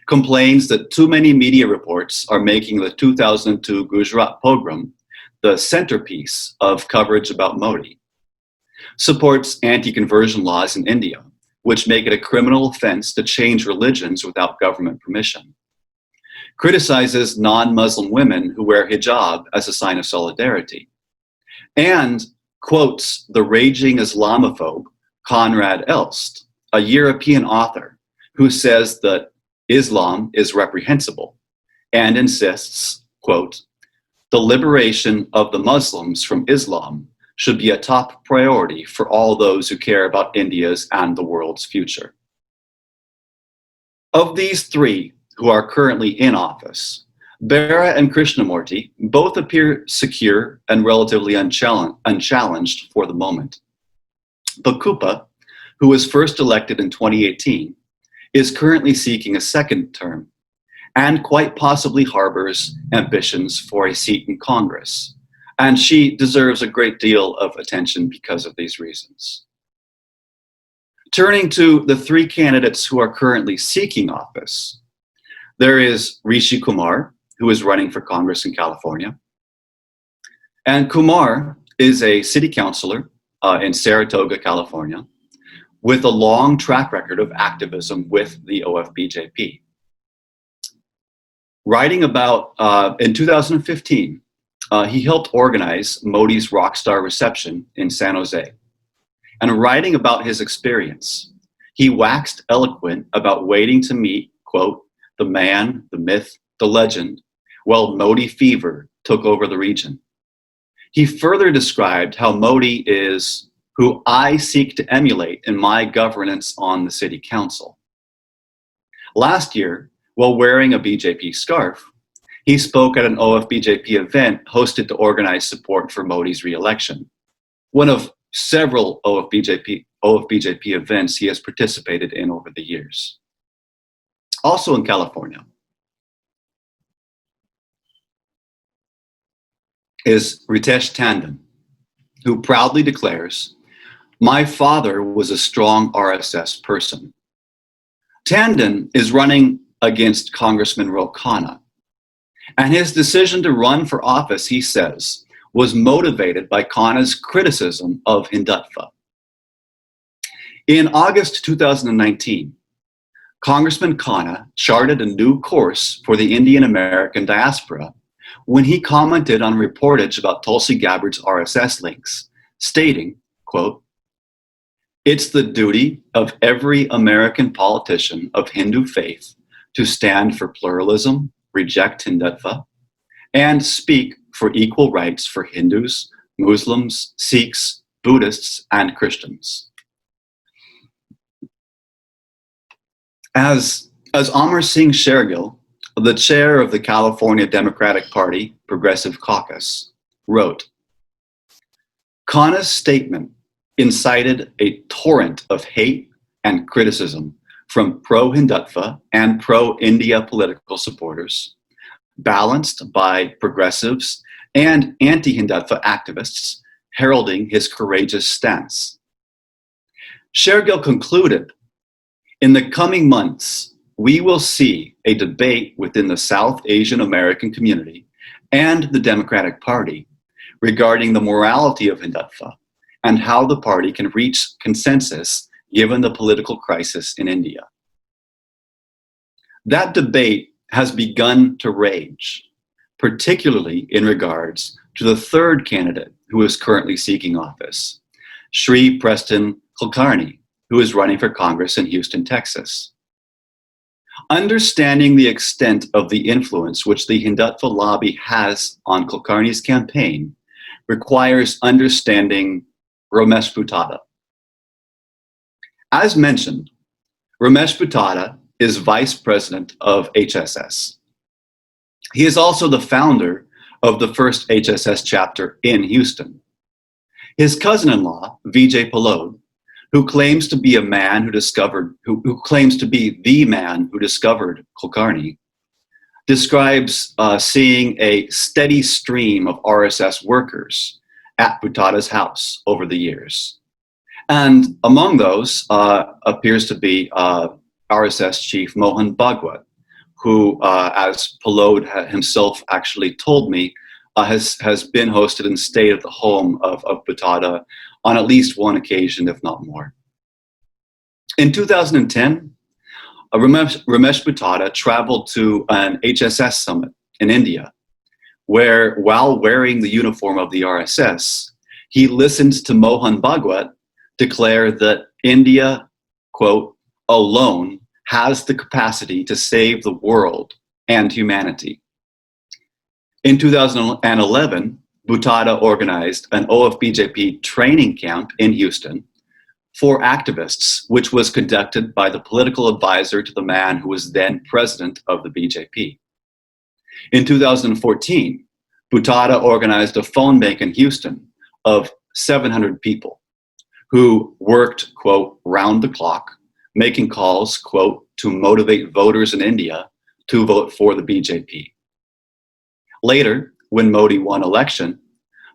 complains that too many media reports are making the 2002 Gujarat pogrom the centerpiece of coverage about Modi, supports anti-conversion laws in India, which make it a criminal offense to change religions without government permission, criticizes non-Muslim women who wear hijab as a sign of solidarity, and quotes the raging Islamophobe Conrad Elst, a European author who says that Islam is reprehensible and insists, quote, the liberation of the Muslims from Islam should be a top priority for all those who care about India's and the world's future. Of these three who are currently in office, Bera and Krishnamurti both appear secure and relatively unchallenged for the moment. Bakupa, who was first elected in 2018, is currently seeking a second term and quite possibly harbors ambitions for a seat in Congress. And she deserves a great deal of attention because of these reasons. Turning to the three candidates who are currently seeking office, there is Rishi Kumar, who is running for Congress in California. And Kumar is a city councilor in Saratoga, California, with a long track record of activism with the OFBJP. Writing about, in 2015, he helped organize Modi's rockstar reception in San Jose. And writing about his experience, he waxed eloquent about waiting to meet, quote, the man, the myth, the legend, while Modi fever took over the region. He further described how Modi is who I seek to emulate in my governance on the city council. Last year, while wearing a BJP scarf, he spoke at an OFBJP event hosted to organize support for Modi's re-election, one of several OFBJP events he has participated in over the years. Also in California is Ritesh Tandon, who proudly declares, my father was a strong RSS person. Tandon is running against Congressman Ro Khanna, and his decision to run for office, he says, was motivated by Khanna's criticism of Hindutva. In August 2019, Congressman Khanna charted a new course for the Indian American diaspora when he commented on reportage about Tulsi Gabbard's RSS links, stating, quote, it's the duty of every American politician of Hindu faith to stand for pluralism, reject Hindutva, and speak for equal rights for Hindus, Muslims, Sikhs, Buddhists, and Christians. As Amar Singh Shergill, the chair of the California Democratic Party Progressive Caucus, wrote, Khanna's statement incited a torrent of hate and criticism from pro-Hindutva and pro-India political supporters, balanced by progressives and anti-Hindutva activists heralding his courageous stance. Shergill concluded, in the coming months, we will see a debate within the South Asian American community and the Democratic Party regarding the morality of Hindutva and how the party can reach consensus given the political crisis in India. That debate has begun to rage, particularly in regards to the third candidate who is currently seeking office, Shri Preston Kulkarni, who is running for Congress in Houston, Texas. Understanding the extent of the influence which the Hindutva lobby has on Kulkarni's campaign requires understanding Ramesh Buttada. As mentioned, Ramesh Buttada is vice president of HSS. He is also the founder of the first HSS chapter in Houston. His cousin-in-law, Vijay Pallod, who claims to be the man who discovered Kulkarni, describes seeing a steady stream of RSS workers at Butada's house over the years, And among those appears to be RSS chief Mohan Bhagwat, who, as Palod himself actually told me, has been hosted and stayed at the home of Butata on at least one occasion, if not more. In 2010, Ramesh Butata traveled to an HSS summit in India, where, while wearing the uniform of the RSS, he listened to Mohan Bhagwat declare that India, quote, alone has the capacity to save the world and humanity. In 2011, Butata organized an OFBJP training camp in Houston for activists, which was conducted by the political advisor to the man who was then president of the BJP. In 2014, Butata organized a phone bank in Houston of 700 people who worked, quote, round the clock, making calls, quote, to motivate voters in India to vote for the BJP. Later, when Modi won election,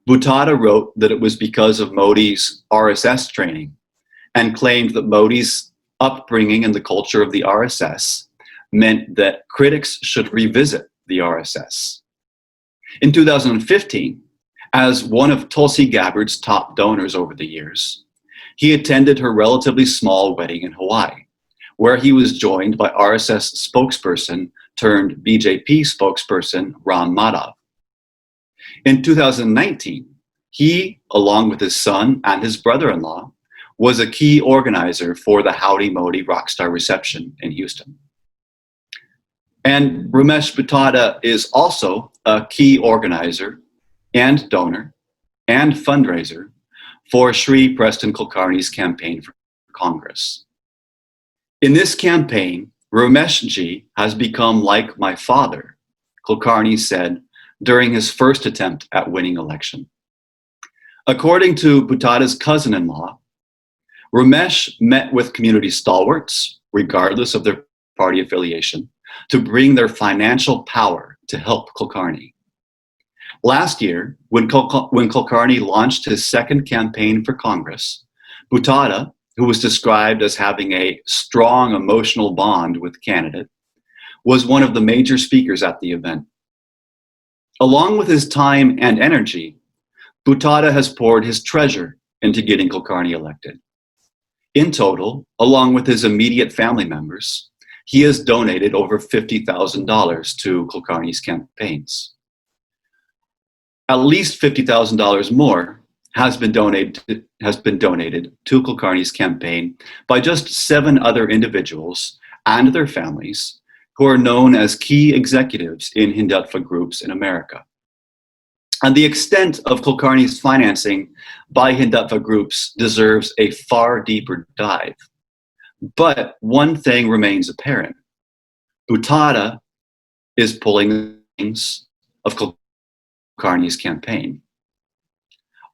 Butata wrote that it was because of Modi's RSS training and claimed that Modi's upbringing and the culture of the RSS meant that critics should revisit the RSS. In 2015, as one of Tulsi Gabbard's top donors over the years, he attended her relatively small wedding in Hawaii, where he was joined by RSS spokesperson turned BJP spokesperson Ram Madhav. In 2019, he, along with his son and his brother-in-law, was a key organizer for the Howdy Modi Rockstar reception in Houston. And Ramesh Butata is also a key organizer and donor and fundraiser for Shri Preston Kulkarni's campaign for Congress. In this campaign, Rameshji has become like my father, Kulkarni said during his first attempt at winning election. According to Butata's cousin-in-law, Ramesh met with community stalwarts, regardless of their party affiliation, to bring their financial power to help Kulkarni. Last year, when Kulkarni launched his second campaign for Congress, Butata, who was described as having a strong emotional bond with the candidate, was one of the major speakers at the event. Along with his time and energy, Butata has poured his treasure into getting Kulkarni elected. In total, along with his immediate family members, he has donated over $50,000 to Kulkarni's campaigns. At least $50,000 more has been donated to Kulkarni's campaign by just 7 other individuals and their families who are known as key executives in Hindutva groups in America. And the extent of Kulkarni's financing by Hindutva groups deserves a far deeper dive. But one thing remains apparent. Butata is pulling the strings of Kulkarni's campaign.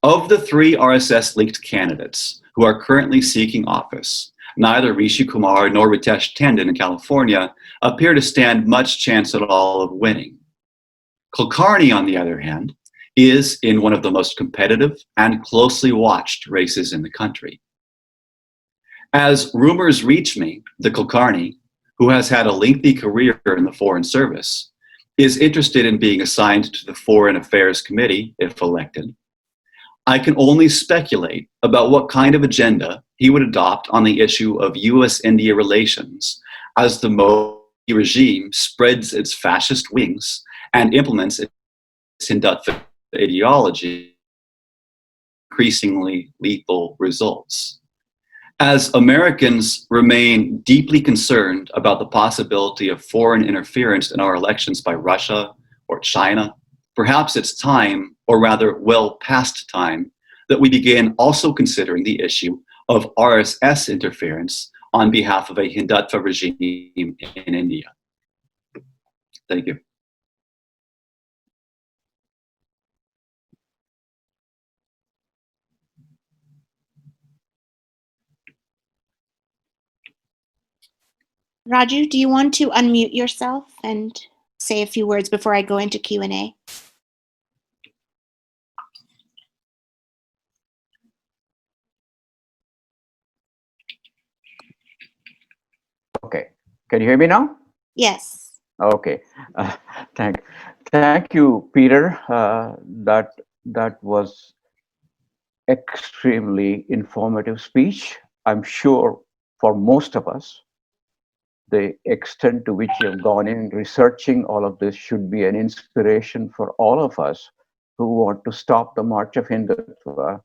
Of the 3 RSS-linked candidates who are currently seeking office, neither Rishi Kumar nor Ritesh Tandon in California appear to stand much chance at all of winning. Kulkarni, on the other hand, is in one of the most competitive and closely watched races in the country. As rumors reach me, the Kulkarni, who has had a lengthy career in the Foreign Service, is interested in being assigned to the Foreign Affairs Committee if elected. I can only speculate about what kind of agenda he would adopt on the issue of US-India relations as the Modi regime spreads its fascist wings and implements its Hindutva ideology, increasingly lethal results. As Americans remain deeply concerned about the possibility of foreign interference in our elections by Russia or China, perhaps it's time, or rather well past time, that we begin also considering the issue of RSS interference on behalf of a Hindutva regime in India. Thank you. Raju, do you want to unmute yourself and say a few words before I go into Q&A? Can you hear me now? Yes. Okay. Thank you, Peter. That was extremely informative speech. I'm sure for most of us, the extent to which you have gone in researching all of this should be an inspiration for all of us who want to stop the march of Hindutva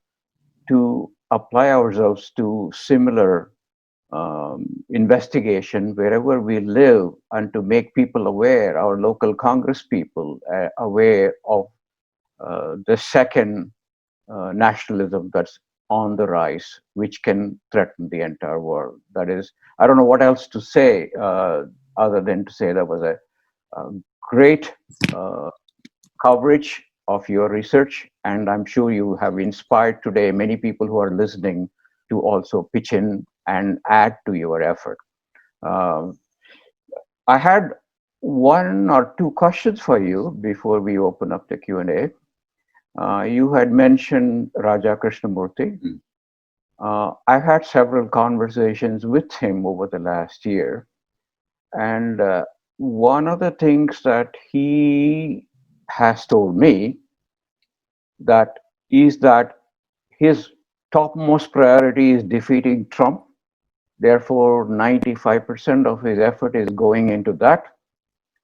to apply ourselves to similar investigation wherever we live, and to make people aware, our local Congress people aware of the second nationalism that's on the rise, which can threaten the entire world. That is, I don't know what else to say other than to say that was a great coverage of your research, and I'm sure you have inspired today many people who are listening to also pitch in and add to your effort. I had one or two questions for you before we open up the Q&A. You had mentioned Raja Krishnamurti. I've had several conversations with him over the last year. And one of the things that he has told me that is that his topmost priority is defeating Trump. Therefore, 95% of his effort is going into that.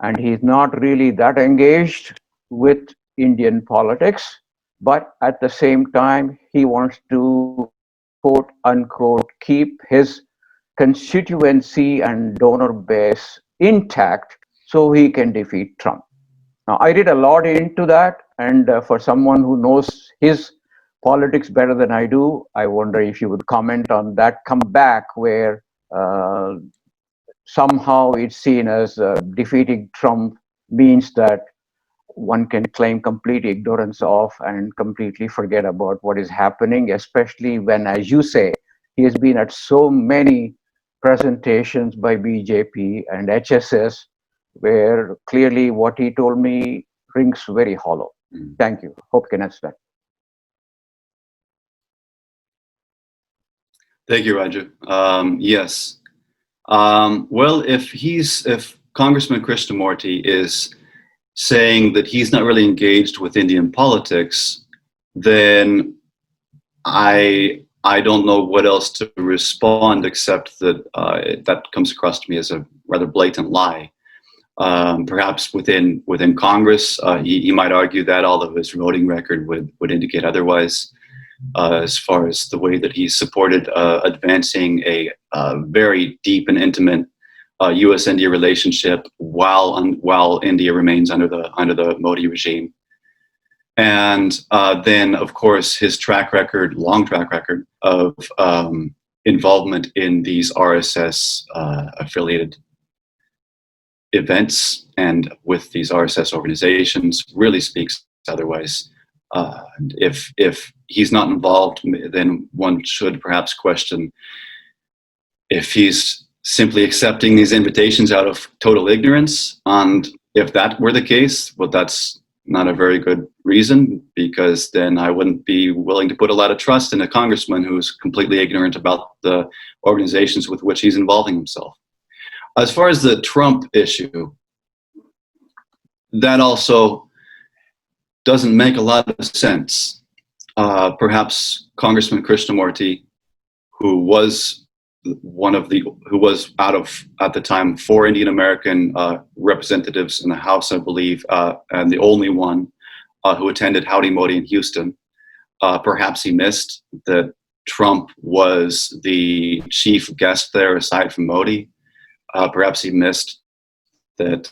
And he's not really that engaged with Indian politics. But at the same time, he wants to, quote unquote, keep his constituency and donor base intact so he can defeat Trump. Now, I read a lot into that, and for someone who knows his politics better than I do, I wonder if you would comment on that comeback where somehow it's seen as defeating Trump means that one can claim complete ignorance of and completely forget about what is happening, especially when, as you say, he has been at so many presentations by BJP and HSS where clearly what he told me rings very hollow. Thank you. Hope you can answer that. Thank you, Roger. Yes. Well, if Congressman Krishnamurti is saying that he's not really engaged with Indian politics, then I don't know what else to respond except that that comes across to me as a rather blatant lie. Perhaps within Congress, he might argue that, although his voting record would indicate otherwise. As far as the way that he supported advancing a very deep and intimate U.S.-India relationship while India remains under the Modi regime, and then of course his long track record of involvement in these RSS affiliated events and with these RSS organizations really speaks otherwise. If he's not involved, then one should perhaps question if he's simply accepting these invitations out of total ignorance. And if that were the case, well, that's not a very good reason, because then I wouldn't be willing to put a lot of trust in a congressman who's completely ignorant about the organizations with which he's involving himself. As far as the Trump issue, that also doesn't make a lot of sense. Perhaps Congressman Krishnamurti, who was at the time 4 Indian American representatives in the House, I believe, and the only one who attended Howdy Modi in Houston. Perhaps he missed that Trump was the chief guest there aside from Modi. Perhaps he missed that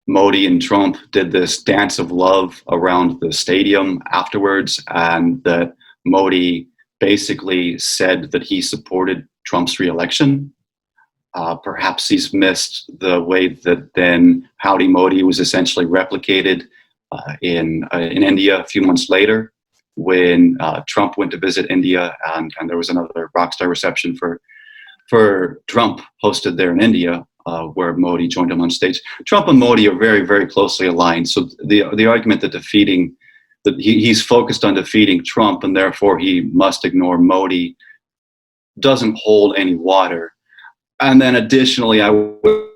Modi and Trump did this dance of love around the stadium afterwards, and that Modi basically said that he supported Trump's reelection. Perhaps he's missed the way that then Howdy Modi was essentially replicated in India a few months later when Trump went to visit India, and there was another rockstar reception for Trump hosted there in India, where Modi joined him on stage. Trump and Modi are very, very closely aligned. So the argument that he's focused on defeating Trump and therefore he must ignore Modi doesn't hold any water. And then additionally, I would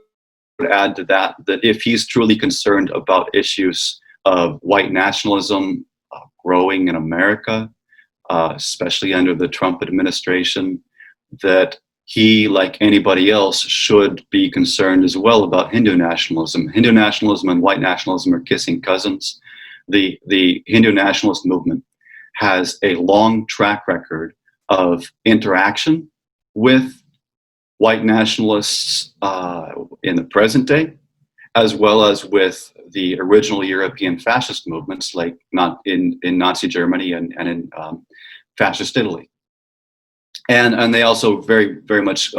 add to that if he's truly concerned about issues of white nationalism growing in America, especially under the Trump administration, that he, like anybody else, should be concerned as well about Hindu nationalism. Hindu nationalism and white nationalism are kissing cousins. The Hindu nationalist movement has a long track record of interaction with white nationalists in the present day, as well as with the original European fascist movements, like not in Nazi Germany and in fascist Italy. And they also very, very much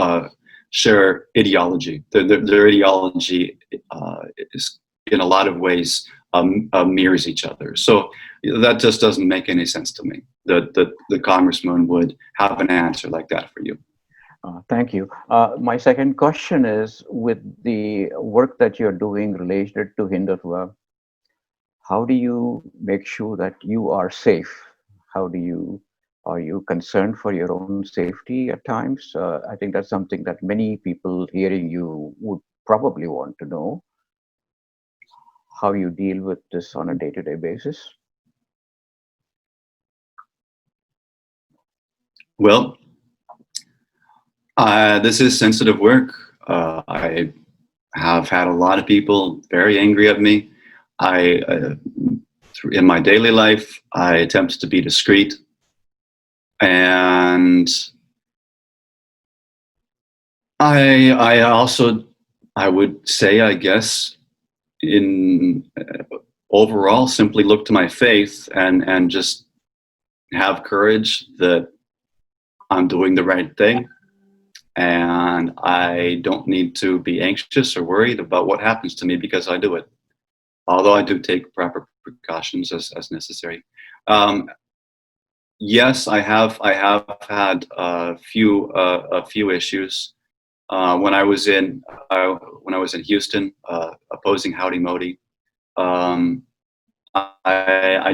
share ideology. Their ideology is, in a lot of ways, mirrors each other. So that just doesn't make any sense to me, that the congressman would have an answer like that for you. Thank you. My second question is, with the work that you're doing related to Hindutva, how do you make sure that you are safe? Are you concerned for your own safety at times? I think that's something that many people hearing you would probably want to know, how you deal with this on a day-to-day basis. Well, this is sensitive work. I have had a lot of people very angry at me. In my daily life, I attempt to be discreet. And I also, I would say, I guess, in overall, simply look to my faith and just have courage that I'm doing the right thing. And I don't need to be anxious or worried about what happens to me because I do it. Although I do take proper precautions as necessary. Yes, I have had a few issues when I was in Houston opposing Howdy Modi. I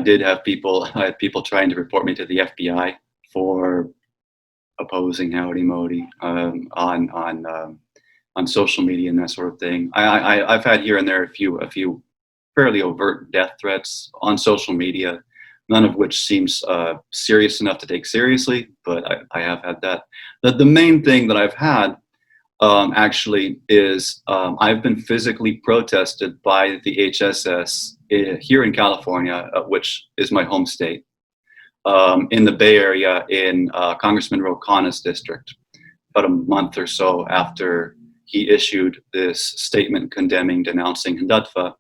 did have people. I had people trying to report me to the FBI for opposing Howdy Modi on social media and that sort of thing. I've had here and there a few fairly overt death threats on social media, none of which seems serious enough to take seriously, but I have had that. The main thing that I've had actually is I've been physically protested by the HSS here in California, which is my home state, in the Bay Area in Congressman Ro Khanna's district, about a month or so after he issued this statement denouncing Hindutva.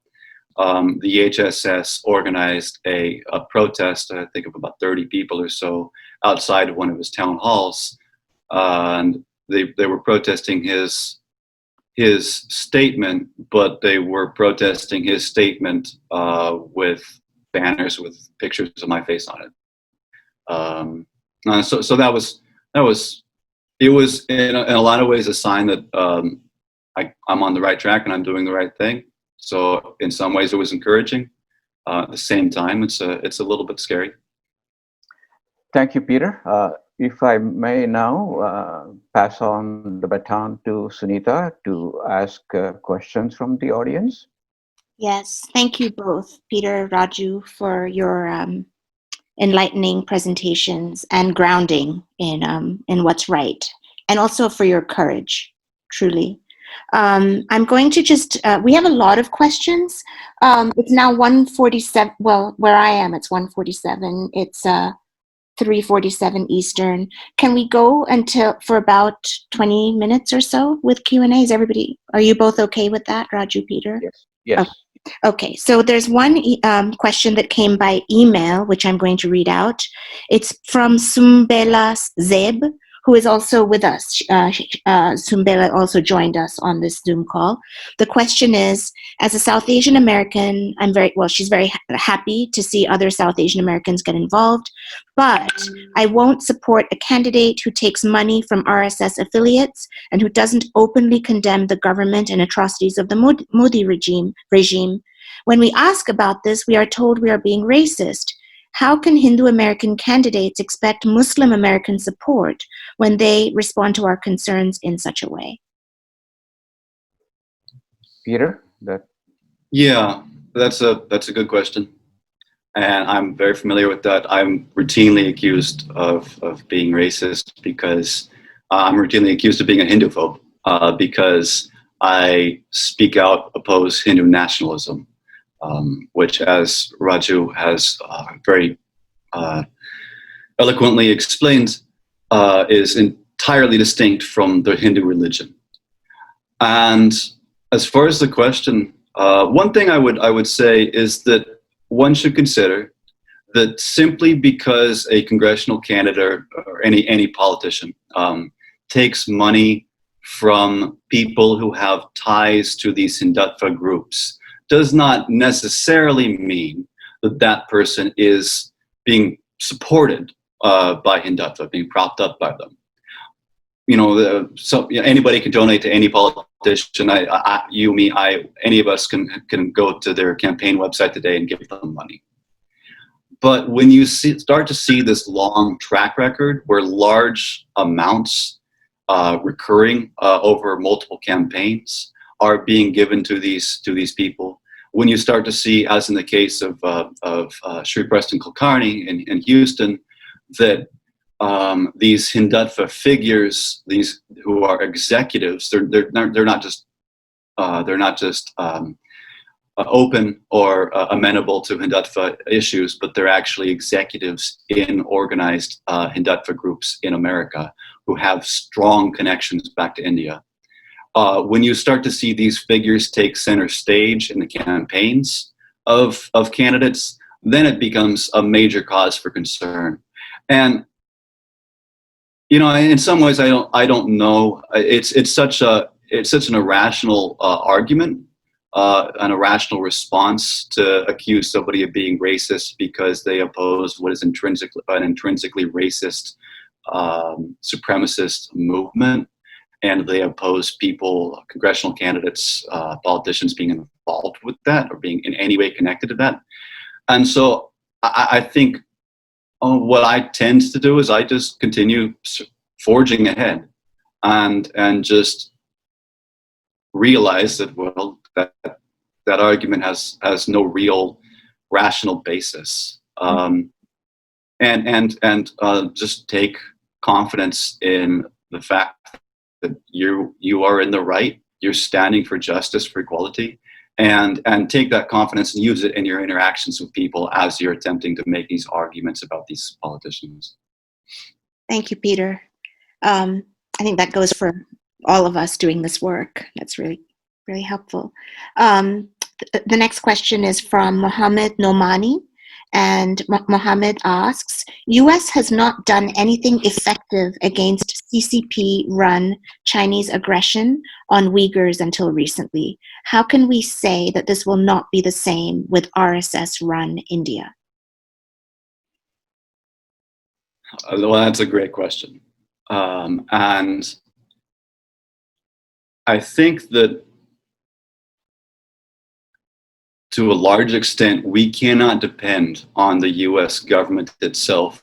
The HSS organized a protest, I think of about 30 people or so, outside of one of his town halls, and they were protesting his statement, but they were protesting his statement with banners with pictures of my face on it. So that was it was in a lot of ways a sign that I'm on the right track and I'm doing the right thing. So in some ways it was encouraging. At the same time, it's a little bit scary. Thank you, Peter. If I may now pass on the baton to Sunita to ask questions from the audience. Yes, thank you both, Peter, Raju, for your enlightening presentations and grounding in what's right, and also for your courage, truly. I'm going to just, we have a lot of questions. It's now 1:47, well, where I am, it's 1:47. It's 3:47 Eastern. Can we go for about 20 minutes or so with Q&A? Is everybody, are you both okay with that, Raju, Peter? Yes. Yes. Okay, so there's one question that came by email, which I'm going to read out. It's from Sumbela Zeb, who is also with us. Sumbela also joined us on this Zoom call. The question is, as a South Asian American, she's very happy to see other South Asian Americans get involved, but I won't support a candidate who takes money from RSS affiliates and who doesn't openly condemn the government and atrocities of the Modi regime. When we ask about this, we are told we are being racist. How can Hindu American candidates expect Muslim American support when they respond to our concerns in such a way? Peter? That Yeah, that's a good question, and I'm very familiar with that. I'm routinely accused of being racist because I'm routinely accused of being a Hinduphobe because I speak out, oppose Hindu nationalism, which, as Raju has very eloquently explained, is entirely distinct from the Hindu religion. And as far as the question, one thing I would say is that one should consider that simply because a congressional candidate or any politician takes money from people who have ties to these Hindutva groups does not necessarily mean that that person is being supported by Hindutva, being propped up by them. You know, anybody can donate to any politician. You, me, any of us can go to their campaign website today and give them money. But when you start to see this long track record where large amounts recurring over multiple campaigns are being given to these people, when you start to see, as in the case of Sri Preston Kulkarni in Houston, that these Hindutva figures, these who are executives, they're not just open or amenable to Hindutva issues, but they're actually executives in organized Hindutva groups in America who have strong connections back to India. When you start to see these figures take center stage in the campaigns of candidates, then it becomes a major cause for concern. And you know, in some ways, I don't know. It's such an irrational argument, an irrational response to accuse somebody of being racist because they oppose what is an intrinsically racist supremacist movement, and they oppose people, congressional candidates, politicians being involved with that or being in any way connected to that. And so I think what I tend to do is I just continue forging ahead and just realize that, well, that argument has no real rational basis, and just take confidence in the fact that you are in the right, you're standing for justice, for equality, and take that confidence and use it in your interactions with people as you're attempting to make these arguments about these politicians. Thank you, Peter. I think that goes for all of us doing this work. That's really, really helpful. The next question is from Mohammed Nomani, and Mohammed asks, U.S. has not done anything effective against CCP-run Chinese aggression on Uyghurs until recently. How can we say that this will not be the same with RSS-run India? Well, that's a great question. And I think that to a large extent, we cannot depend on the US government itself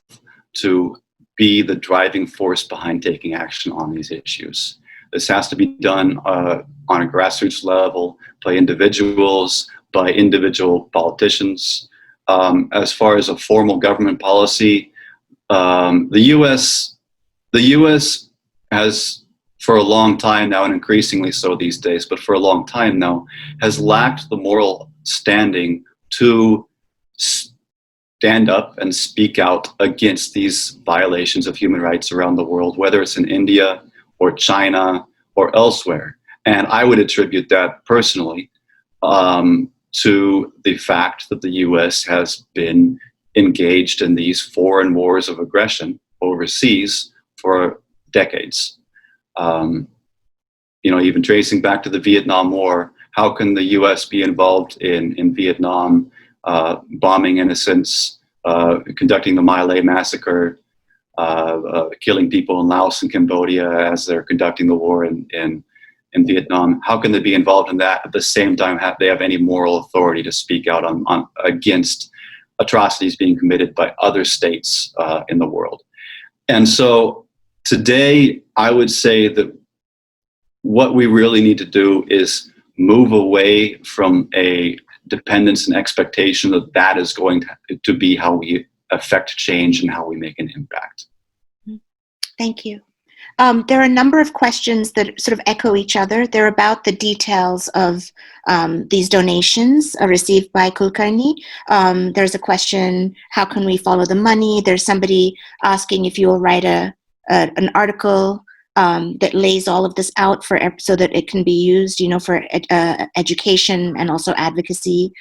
to be the driving force behind taking action on these issues. This has to be done on a grassroots level by individuals, by individual politicians. As far as a formal government policy, the US has, for a long time now, and increasingly so these days, but for a long time now, has lacked the moral standing to stand up and speak out against these violations of human rights around the world, whether it's in India or China or elsewhere. And I would attribute that personally to the fact that the US has been engaged in these foreign wars of aggression overseas for decades. You know, even tracing back to the Vietnam War, how can the US be involved in Vietnam, bombing innocents, conducting the My Lai massacre, killing people in Laos and Cambodia as they're conducting the war in Vietnam? How can they be involved in that at the same time they have any moral authority to speak out on against atrocities being committed by other states in the world? And so today, I would say that what we really need to do is move away from a dependence and expectation that that is going to be how we affect change and how we make an impact. Thank you. There are a number of questions that sort of echo each other. They're about the details of these donations received by Kulkarni. There's a question, how can we follow the money? There's somebody asking if you will write an article that lays all of this out so that it can be used, for education and also advocacy.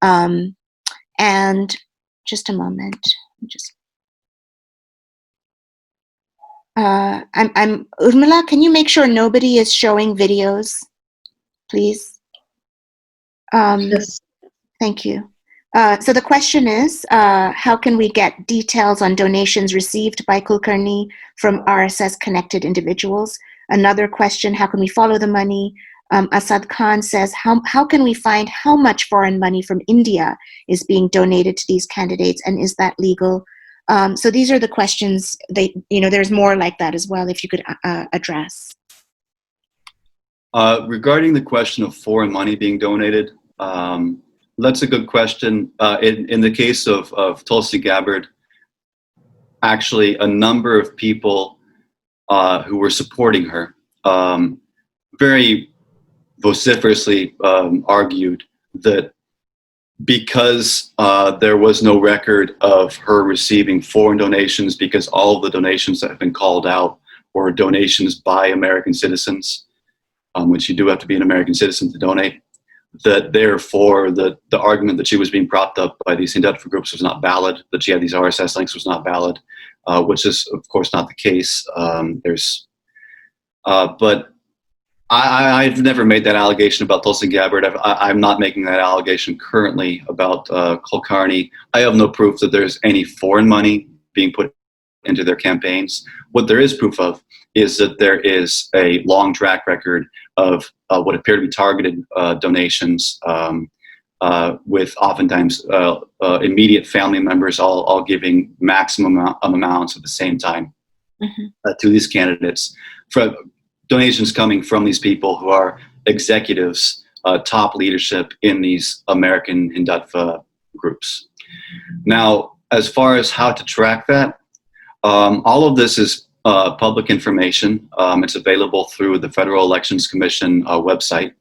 And just a moment, I'm Urmila, can you make sure nobody is showing videos, please? Yes. Thank you. So the question is, how can we get details on donations received by Kulkarni from RSS-connected individuals? Another question, how can we follow the money? Asad Khan says, how can we find how much foreign money from India is being donated to these candidates, and is that legal? So these are the questions there's more like that as well, if you could address. Regarding the question of foreign money being donated, that's a good question. In the case of Tulsi Gabbard, actually a number of people who were supporting her very vociferously argued that because there was no record of her receiving foreign donations, because all of the donations that have been called out were donations by American citizens, which you do have to be an American citizen to donate, that therefore the argument that she was being propped up by these Hindutva groups was not valid, that she had these RSS links was not valid, which is of course not the case. But I've never made that allegation about Tulsi Gabbard. I'm not making that allegation currently about Kulkarni. I have no proof that there's any foreign money being put into their campaigns. What there is proof of is that there is a long track record of what appear to be targeted donations, with oftentimes immediate family members all giving maximum amounts at the same time to these candidates. For donations coming from these people who are executives, top leadership in these American Hindutva groups. Now, as far as how to track that, all of this is public information. It's available through the Federal Elections Commission website.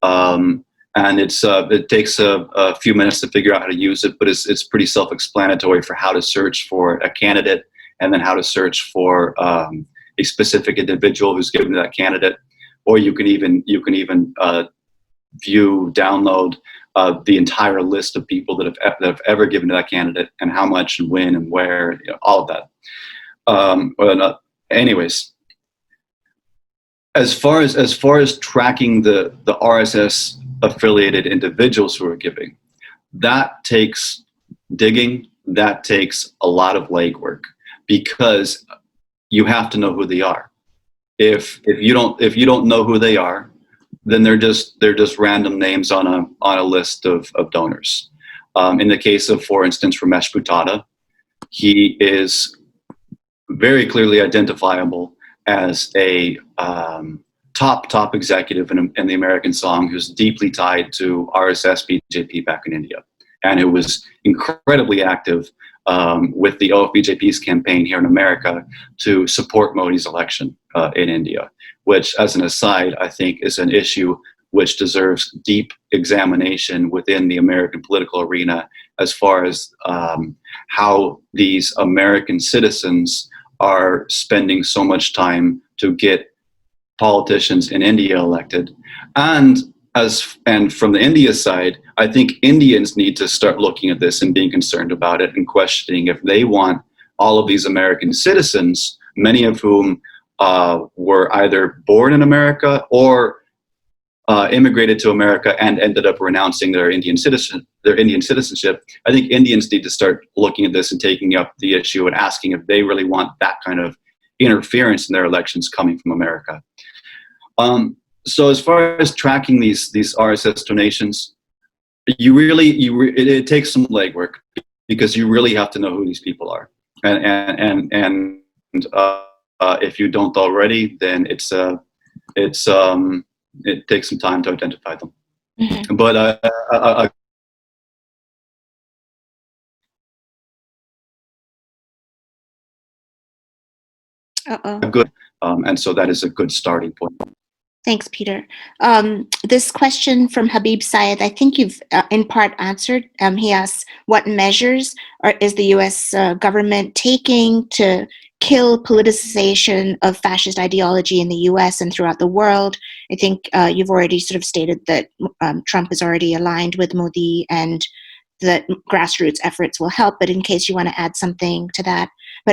And it takes a few minutes to figure out how to use it, but it's pretty self-explanatory for how to search for a candidate and then how to search for a specific individual who's given to that candidate, or you can even download the entire list of people that have ever given to that candidate and how much and when and where, all of that. Anyways, as far as tracking the RSS affiliated individuals who are giving, that takes digging, that takes a lot of legwork, because you have to know who they are. If you don't know who they are, then they're just random names on a list of donors. In the case of, for instance, Ramesh Buttada, he is very clearly identifiable as a top executive in the American song who's deeply tied to RSS BJP back in India, and who was incredibly active with the OFBJP's campaign here in America to support Modi's election in India, which, as an aside, I think is an issue which deserves deep examination within the American political arena, as far as how these American citizens are spending so much time to get politicians in India elected. And from the India side, I think Indians need to start looking at this and being concerned about it and questioning if they want all of these American citizens, many of whom were either born in America or immigrated to America and ended up renouncing their Indian citizenship. I think Indians need to start looking at this and taking up the issue and asking if they really want that kind of interference in their elections coming from America. So as far as tracking these RSS donations, it takes some legwork, because you really have to know who these people are, and if you don't already, then it's it takes some time to identify them. Mhm. But Uh-oh. a good, and so that is a good starting point. Thanks, Peter. This question from Habib Syed, I think you've in part answered. He asks, what measures is the US government taking to kill politicization of fascist ideology in the US and throughout the world? I think you've already sort of stated that Trump is already aligned with Modi and that grassroots efforts will help, but in case you want to add something to that.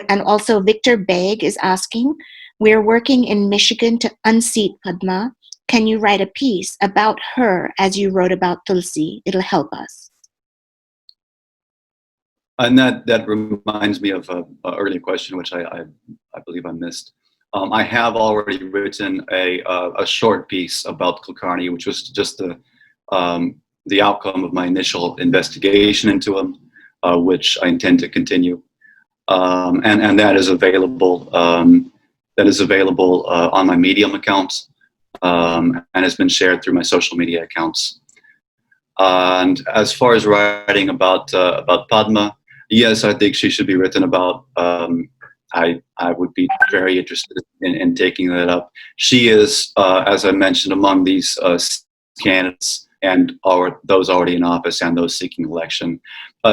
And also Victor Beg is asking, we're working in Michigan to unseat Padma. Can you write a piece about her as you wrote about Tulsi? It'll help us. And that reminds me of an earlier question, which I believe I missed. I have already written a short piece about Kulkarni, which was just the outcome of my initial investigation into him, which I intend to continue, and that is available. That is available on my Medium account, and has been shared through my social media accounts. And as far as writing about Padma, yes, I think she should be written about. I would be very interested in taking that up. She is, as I mentioned, among these candidates and those already in office and those seeking election.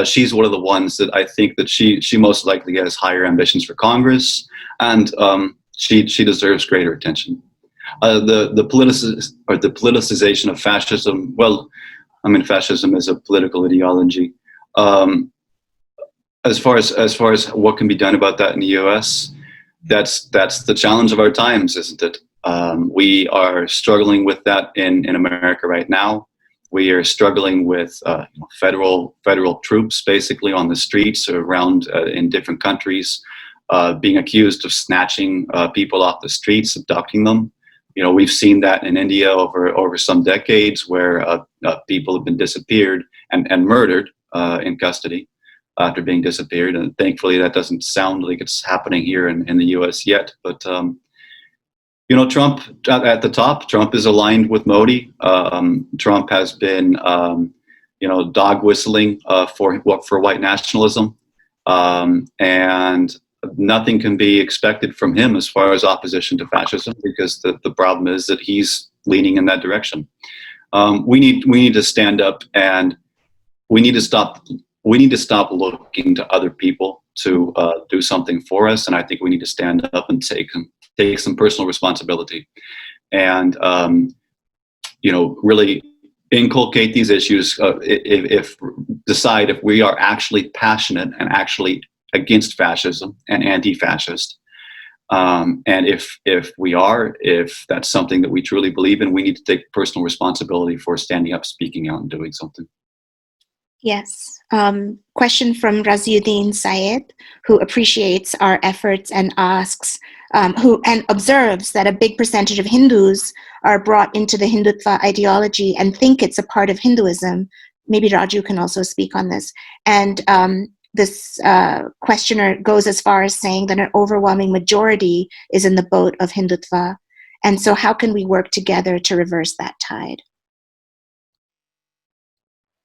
She's one of the ones that I think that she most likely has higher ambitions for Congress, and she deserves greater attention. The politicization of fascism. Well, I mean, fascism is a political ideology. As far as what can be done about that in the U.S., that's the challenge of our times, isn't it? We are struggling with that in America right now. We are struggling with federal troops basically on the streets around in different countries, being accused of snatching people off the streets, abducting them. We've seen that in India over some decades, where people have been disappeared and murdered in custody after being disappeared. And thankfully, that doesn't sound like it's happening here in the U.S. yet. But Trump at the top. Trump is aligned with Modi. Trump has been dog whistling for white nationalism, and nothing can be expected from him as far as opposition to fascism, because the problem is that he's leaning in that direction. We need to stand up, and we need to stop looking to other people to do something for us. And I think we need to stand up and take some personal responsibility, and really inculcate these issues. Decide if we are actually passionate and actually against fascism and anti-fascist, and if that's something that we truly believe in, we need to take personal responsibility for standing up, speaking out, and doing something. Yes. Question from Raziuddin Syed, who appreciates our efforts and asks, who observes that a big percentage of Hindus are brought into the Hindutva ideology and think it's a part of Hinduism. Maybe Raju can also speak on this. And this questioner goes as far as saying that an overwhelming majority is in the boat of Hindutva. And so how can we work together to reverse that tide?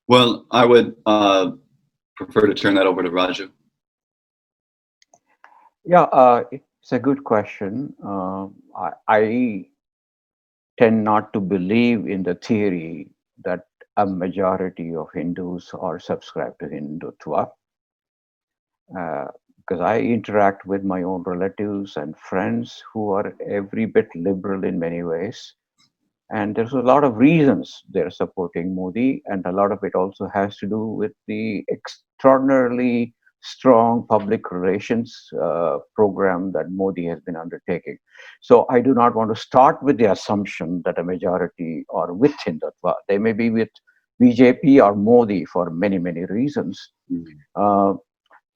Well, I would prefer to turn that over to Raju. Yeah, it's a good question. I tend not to believe in the theory that a majority of Hindus are subscribed to Hindutva, because I interact with my own relatives and friends who are every bit liberal in many ways. And there's a lot of reasons they're supporting Modi, and a lot of it also has to do with the extraordinarily strong public relations program that Modi has been undertaking. So I do not want to start with the assumption that a majority are with Hindutva. They may be with BJP or Modi for many, many reasons.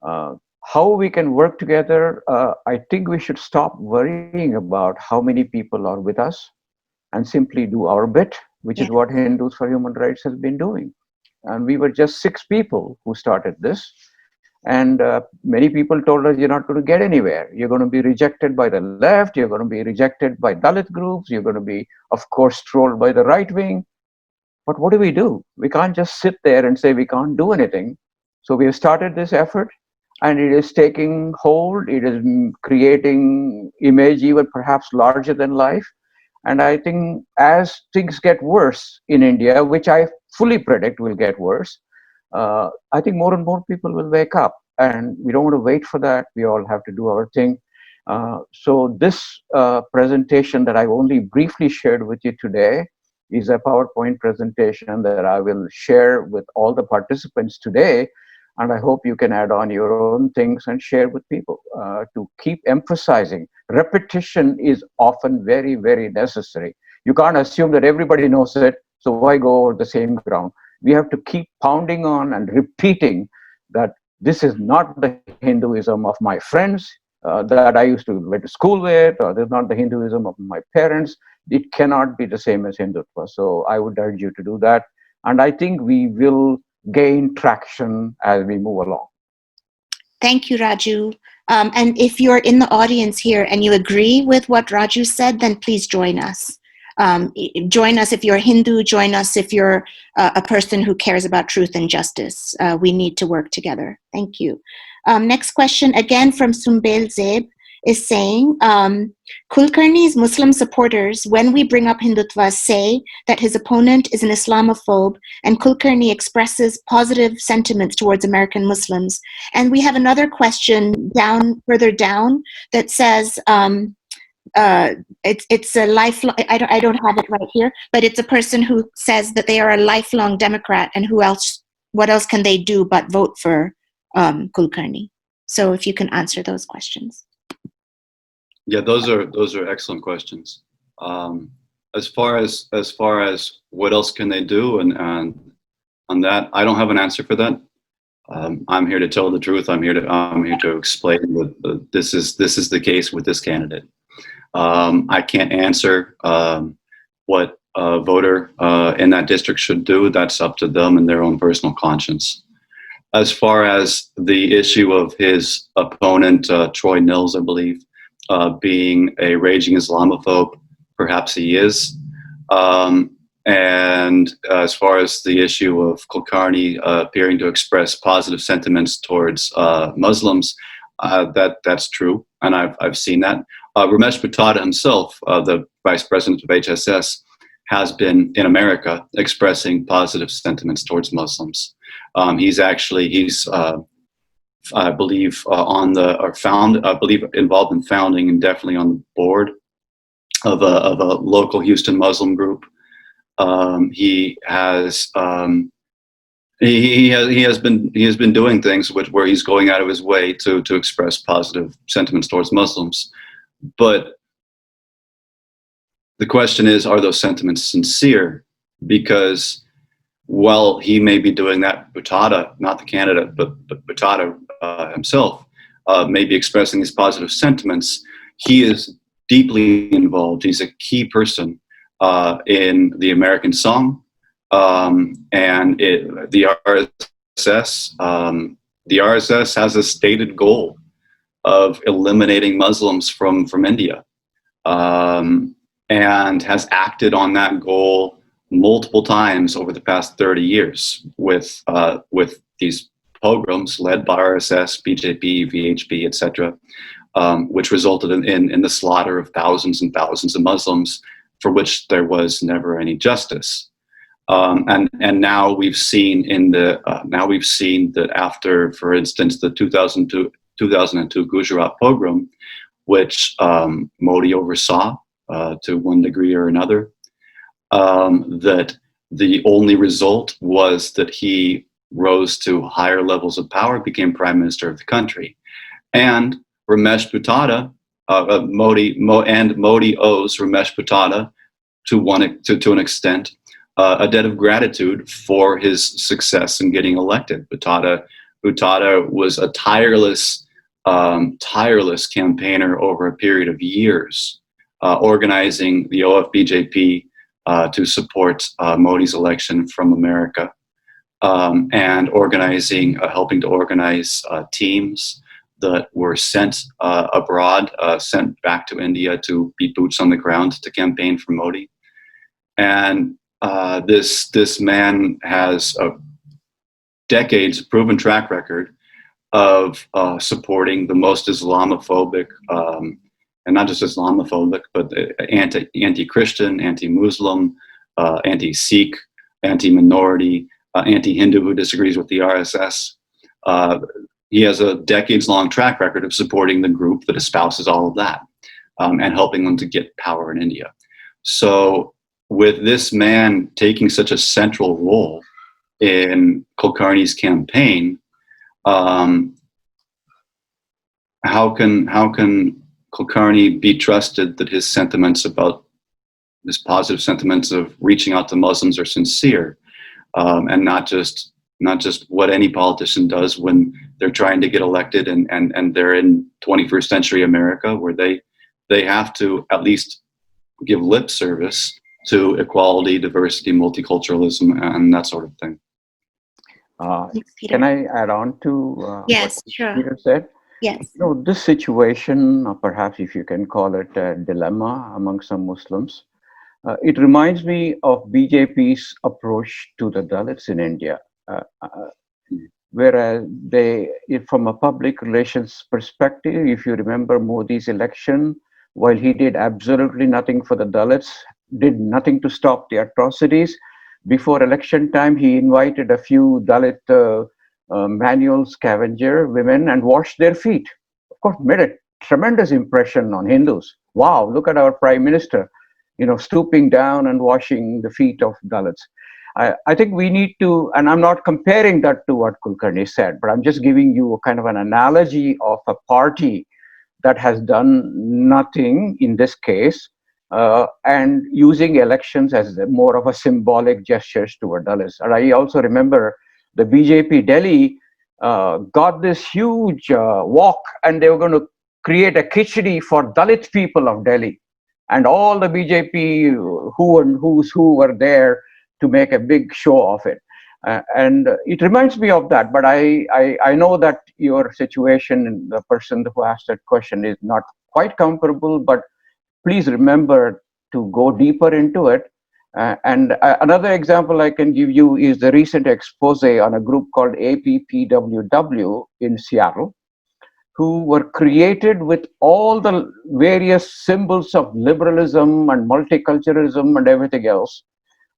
How we can work together, I think we should stop worrying about how many people are with us and simply do our bit, which is what Hindus for Human Rights has been doing. And we were just 6 people who started this. And many people told us, you're not going to get anywhere. You're going to be rejected by the left. You're going to be rejected by Dalit groups. You're going to be, of course, trolled by the right wing. But what do? We can't just sit there and say we can't do anything. So we have started this effort, and it is taking hold. It is creating image even perhaps larger than life. And I think as things get worse in India, which I fully predict will get worse, I think more and more people will wake up, and we don't want to wait for that. We all have to do our thing. So this presentation that I only briefly shared with you today is a PowerPoint presentation that I will share with all the participants today. And I hope you can add on your own things and share with people to keep emphasizing. Repetition is often very, very necessary. You can't assume that everybody knows it, so why go over the same ground? We have to keep pounding on and repeating that this is not the Hinduism of my friends that I used to went to school with, or this is not the Hinduism of my parents. It cannot be the same as Hindutva. So I would urge you to do that. And I think we will gain traction as we move along. Thank you, Raju. And if you're in the audience here and you agree with what Raju said, then please join us. Join us if you're Hindu, join us if you're a person who cares about truth and justice. We need to work together. Thank you. Next question, again from Sumbel Zeb, is saying, Kulkarni's Muslim supporters, when we bring up Hindutva, say that his opponent is an Islamophobe, and Kulkarni expresses positive sentiments towards American Muslims. And we have another question further down that says, it's a lifelong, I don't have it right here, but it's a person who says that they are a lifelong Democrat, and what else can they do but vote for Kulkarni? So if you can answer those questions. Yeah, those are excellent questions. As far as what else can they do, and on that, I don't have an answer for that. I'm here to tell the truth. I'm here to explain that this is the case with this candidate. I can't answer what a voter in that district should do. That's up to them and their own personal conscience. As far as the issue of his opponent, Troy Nils, I believe, being a raging Islamophobe, perhaps he is. And as far as the issue of Kulkarni appearing to express positive sentiments towards Muslims, that's true, and I've seen that. Ramesh Buttada himself, the vice president of HSS, has been in America expressing positive sentiments towards Muslims. He's I believe involved in founding and definitely on the board of a local Houston Muslim group. He has been doing things where he's going out of his way to express positive sentiments towards Muslims. But the question is, are those sentiments sincere? Because while he may be doing that, Buttada, not the candidate, but Buttada himself, may be expressing these positive sentiments, he is deeply involved. He's a key person in the American song, and the RSS. The RSS has a stated goal of eliminating Muslims from India, and has acted on that goal multiple times over the past 30 years with these pogroms led by RSS, BJP, VHP, etc., which resulted in the slaughter of thousands and thousands of Muslims, for which there was never any justice. And now we've seen that after, for instance, the 2002 Gujarat pogrom, which Modi oversaw to one degree or another, that the only result was that he rose to higher levels of power, became prime minister of the country. And Ramesh Buttada, Modi owes Ramesh Buttada to an extent a debt of gratitude for his success in getting elected. Buttada was a tireless campaigner over a period of years, organizing the OFBJP to support Modi's election from America. and organizing, helping to organize teams that were sent abroad, sent back to India to be boots on the ground to campaign for Modi. And this man has a decades proven track record of supporting the most Islamophobic, and not just Islamophobic, but anti-Christian, anti-Muslim, anti-Sikh, anti-minority, anti-Hindu who disagrees with the RSS. He has a decades-long track record of supporting the group that espouses all of that, and helping them to get power in India. So with this man taking such a central role in Kulkarni's campaign, how can Kulkarni be trusted that his sentiments about his positive sentiments of reaching out to Muslims are sincere, and not just what any politician does when they're trying to get elected and they're in 21st century America, where they have to at least give lip service to equality, diversity, multiculturalism, and that sort of thing. Thanks, Peter. Can I add on to Yes, what sure. Peter said? Yes. You know, this situation, or perhaps if you can call it a dilemma among some Muslims, it reminds me of BJP's approach to the Dalits in India. Whereas from a public relations perspective, if you remember Modi's election, while he did absolutely nothing for the Dalits, did nothing to stop the atrocities, before election time, he invited a few Dalit manual scavenger women and washed their feet. Of course, made a tremendous impression on Hindus. Wow, look at our prime minister, stooping down and washing the feet of Dalits. I think we need to, and I'm not comparing that to what Kulkarni said, but I'm just giving you a kind of an analogy of a party that has done nothing in this case, and using elections as more of a symbolic gestures toward Dalits. And I also remember the BJP Delhi got this huge walk, and they were going to create a khichdi for Dalit people of Delhi, and all the BJP who were there to make a big show of it. And it reminds me of that, but I know that your situation, the person who asked that question, is not quite comparable, but please remember to go deeper into it. And another example I can give you is the recent expose on a group called APPWW in Seattle, who were created with all the various symbols of liberalism and multiculturalism and everything else.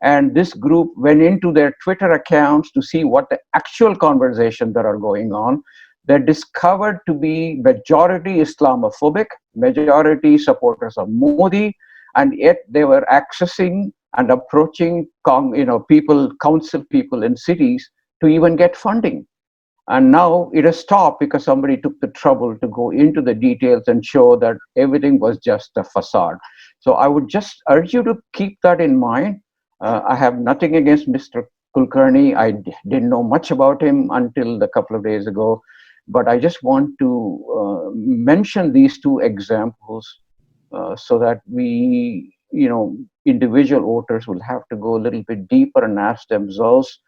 And this group went into their Twitter accounts to see what the actual conversations that are going on. They're discovered to be majority Islamophobic, majority supporters of Modi, and yet they were accessing and approaching council people in cities to even get funding. And now it has stopped because somebody took the trouble to go into the details and show that everything was just a facade. So I would just urge you to keep that in mind. I have nothing against Mr. Kulkarni. I didn't know much about him until a couple of days ago. But I just want to mention these two examples so that we, individual voters will have to go a little bit deeper and ask themselves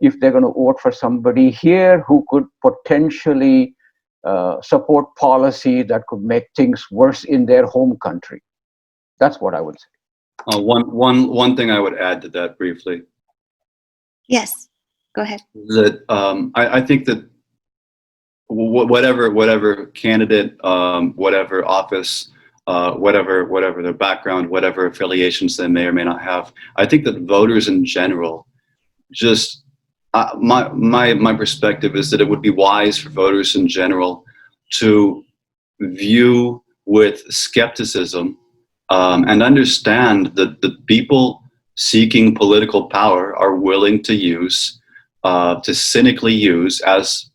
if they're going to vote for somebody here who could potentially support policy that could make things worse in their home country. That's what I would say. One thing I would add to that briefly. Yes, go ahead. That I think that whatever candidate, whatever office, whatever their background, whatever affiliations they may or may not have, I think that voters in general, just my perspective is that it would be wise for voters in general to view with skepticism and understand that the people seeking political power are willing to use, to cynically use as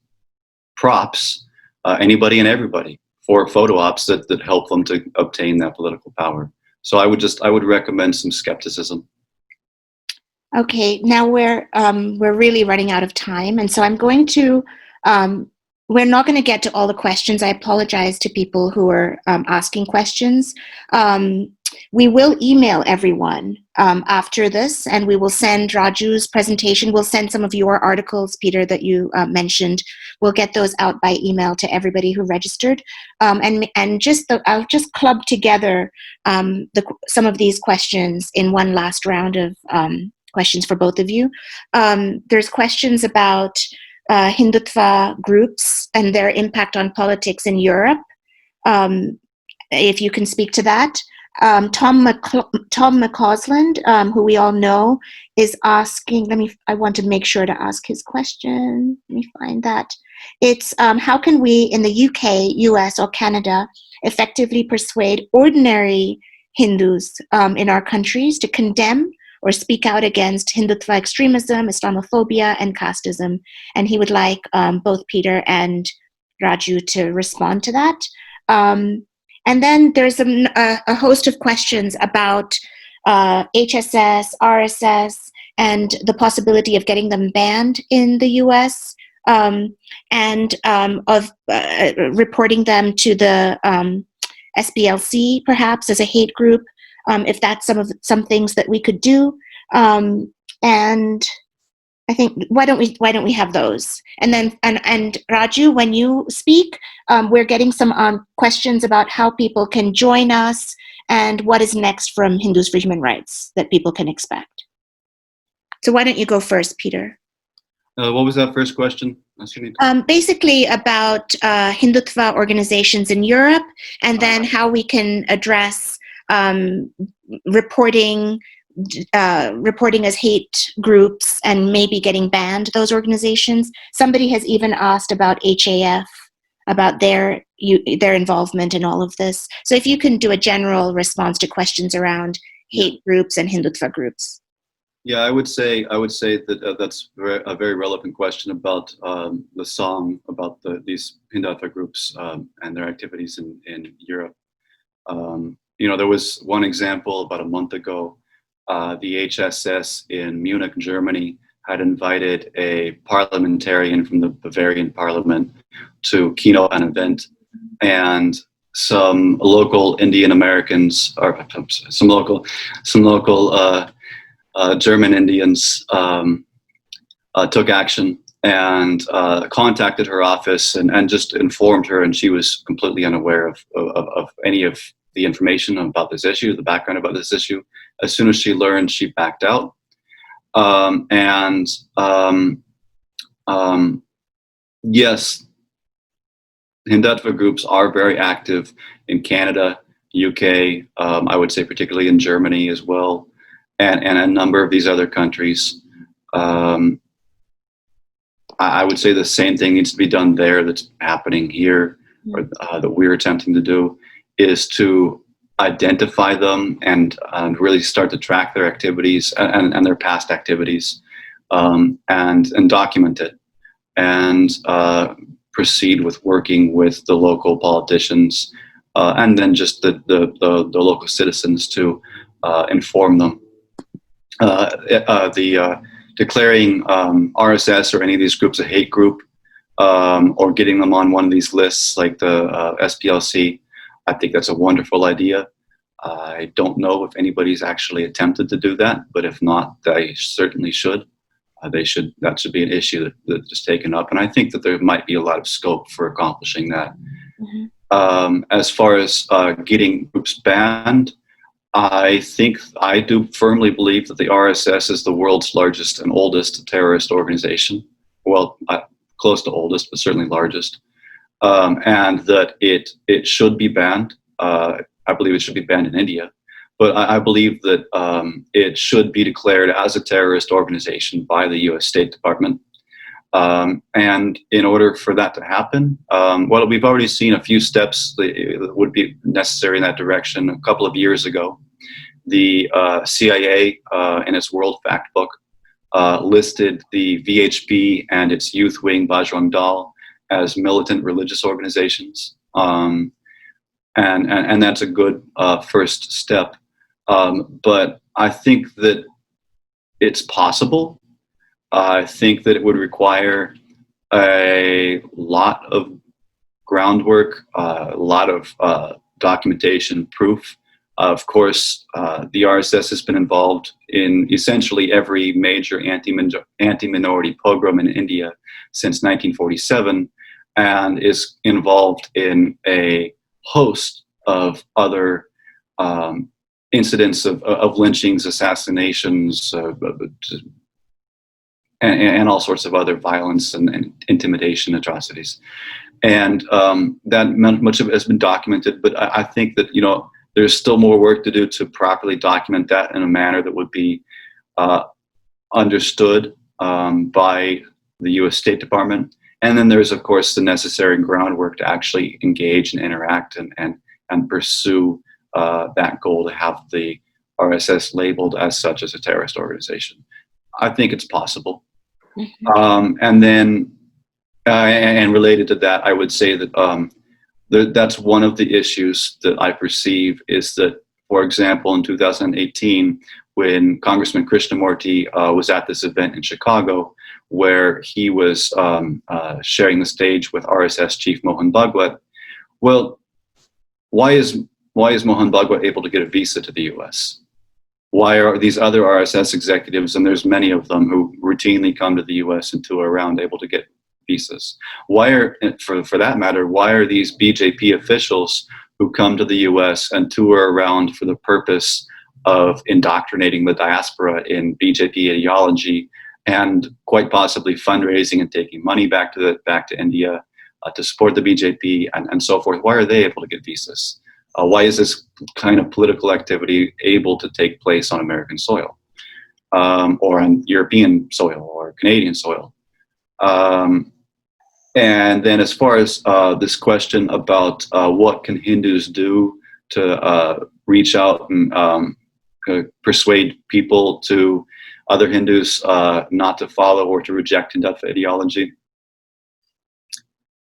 props, anybody and everybody for photo ops that help them to obtain that political power. So I would recommend some skepticism. Okay, now we're really running out of time, and so I'm going to. We're not going to get to all the questions. I apologize to people who are asking questions. We will email everyone after this, and we will send Raju's presentation. We'll send some of your articles, Peter, that you mentioned. We'll get those out by email to everybody who registered. And I'll just club together some of these questions in one last round of questions for both of you. There's questions about Hindutva groups and their impact on politics in Europe. If you can speak to that. Tom McCausland, who we all know, is asking, I want to make sure to ask his question. Let me find that. It's how can we in the UK, US, or Canada effectively persuade ordinary Hindus in our countries to condemn or speak out against Hindutva extremism, Islamophobia, and casteism? And he would like both Peter and Raju to respond to that. And then there's a host of questions about HSS, RSS, and the possibility of getting them banned in the US, and of reporting them to the SPLC, perhaps, as a hate group, if that's some things that we could do. And I think why don't we have those? And then and Raju, when you speak, we're getting some questions about how people can join us and what is next from Hindus for Human Rights that people can expect. So why don't you go first, Peter? What was that first question? Basically about Hindutva organizations in Europe, and then how we can address reporting as hate groups and maybe getting banned, those organizations. Somebody has even asked about HAF, about their involvement in all of this. So if you can do a general response to questions around hate groups and Hindutva groups. Yeah, I would say that that's a very relevant question about the song about these Hindutva groups and their activities in Europe. There was one example about a month ago. The HSS in Munich, Germany, had invited a parliamentarian from the Bavarian parliament to keynote an event, and some local Indian Americans, or some local German Indians took action and contacted her office and just informed her, and she was completely unaware of any of the information about this issue, the background about this issue. As soon as she learned, she backed out. Yes, Hindutva groups are very active in Canada, UK, I would say particularly in Germany as well, and a number of these other countries. I would say the same thing needs to be done there that's happening here, or that we're attempting to do, is to identify them and really start to track their activities and their past activities, and document it, and proceed with working with the local politicians, and then just the local citizens to inform them. Declaring RSS or any of these groups a hate group, or getting them on one of these lists like the SPLC, I think that's a wonderful idea. I don't know if anybody's actually attempted to do that, but if not, they certainly should. That should be an issue that is taken up, and I think that there might be a lot of scope for accomplishing that. Mm-hmm. As far as getting groups banned, I do firmly believe that the RSS is the world's largest and oldest terrorist organization. Well, close to oldest, but certainly largest. And that it should be banned. I believe it should be banned in India. But I believe that it should be declared as a terrorist organization by the US State Department. And in order for that to happen, well, we've already seen a few steps that would be necessary in that direction. A couple of years ago, the CIA in its World Fact Book listed the VHP and its youth wing Bajrang Dal as militant religious organizations. And that's a good first step. But I think that it's possible. I think that it would require a lot of groundwork, a lot of documentation, proof, Of course, the RSS has been involved in essentially every major anti-minority pogrom in India since 1947, and is involved in a host of other incidents of lynchings, assassinations, and all sorts of other violence and intimidation atrocities. And that much of it has been documented, but I think that, you know, there's still more work to do to properly document that in a manner that would be understood by the U.S. State Department. And then there's, of course, the necessary groundwork to actually engage and interact and pursue that goal to have the RSS labeled as such as a terrorist organization. I think it's possible. Mm-hmm. And then, and related to that, I would say that that's one of the issues that I perceive is that, for example, in 2018, when Congressman Krishnamurti was at this event in Chicago, where he was sharing the stage with RSS chief Mohan Bhagwat. Well, why is Mohan Bhagwat able to get a visa to the US? Why are these other RSS executives, and there's many of them who routinely come to the US and tour around, able to get visas? Why are, for that matter, why are these BJP officials who come to the US and tour around for the purpose of indoctrinating the diaspora in BJP ideology and quite possibly fundraising and taking money back to India to support the BJP and so forth? Why are they able to get visas? Why is this kind of political activity able to take place on American soil or on European soil or Canadian soil? And then as far as this question about what can Hindus do to reach out and persuade people to other Hindus not to follow or to reject Hindu ideology?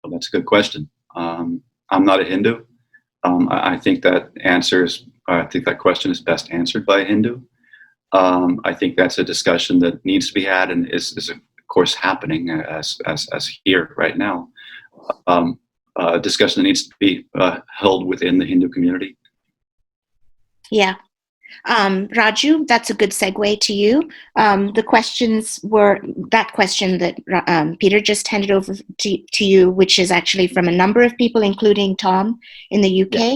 Well, that's a good question. I'm not a Hindu. I think that question is best answered by a Hindu. I think that's a discussion that needs to be had and is of course happening as here right now. A discussion that needs to be held within the Hindu community. Yeah. Raju, that's a good segue to you. The questions were that question that Peter just handed over to you, which is actually from a number of people, including Tom in the UK. Yeah.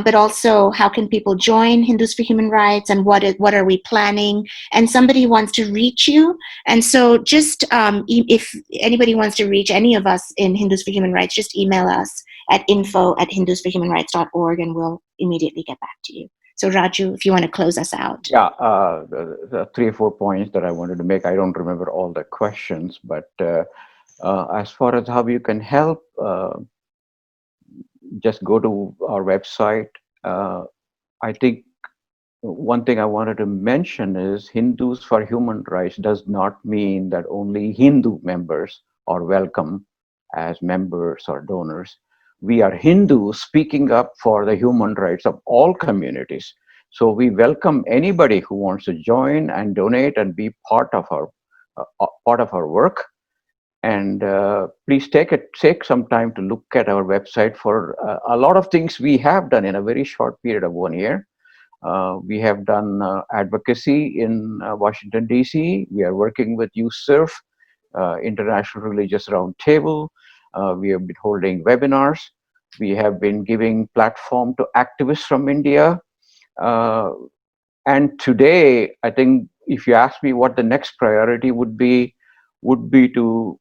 But also, how can people join Hindus for Human Rights, and what are we planning? And somebody wants to reach you, and so just if anybody wants to reach any of us in Hindus for Human Rights, just email us at info@hindusforhumanrights.org, and we'll immediately get back to you. So Raju, if you want to close us out. Yeah, the 3 or 4 points that I wanted to make. I don't remember all the questions, but as far as how you can help, just go to our website. I think one thing I wanted to mention is Hindus for Human Rights does not mean that only Hindu members are welcome as members or donors. We are Hindus speaking up for the human rights of all communities. So we welcome anybody who wants to join and donate and be part of our work. And please take some time to look at our website for a lot of things we have done in a very short period of 1 year. We have done advocacy in Washington, D.C. We are working with USCIRF, International Religious Roundtable. We have been holding webinars. We have been giving platform to activists from India. And today, I think if you ask me what the next priority would be to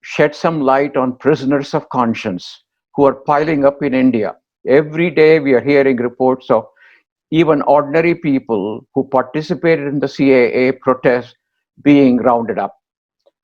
shed some light on prisoners of conscience who are piling up in India. Every day we are hearing reports of even ordinary people who participated in the CAA protest being rounded up.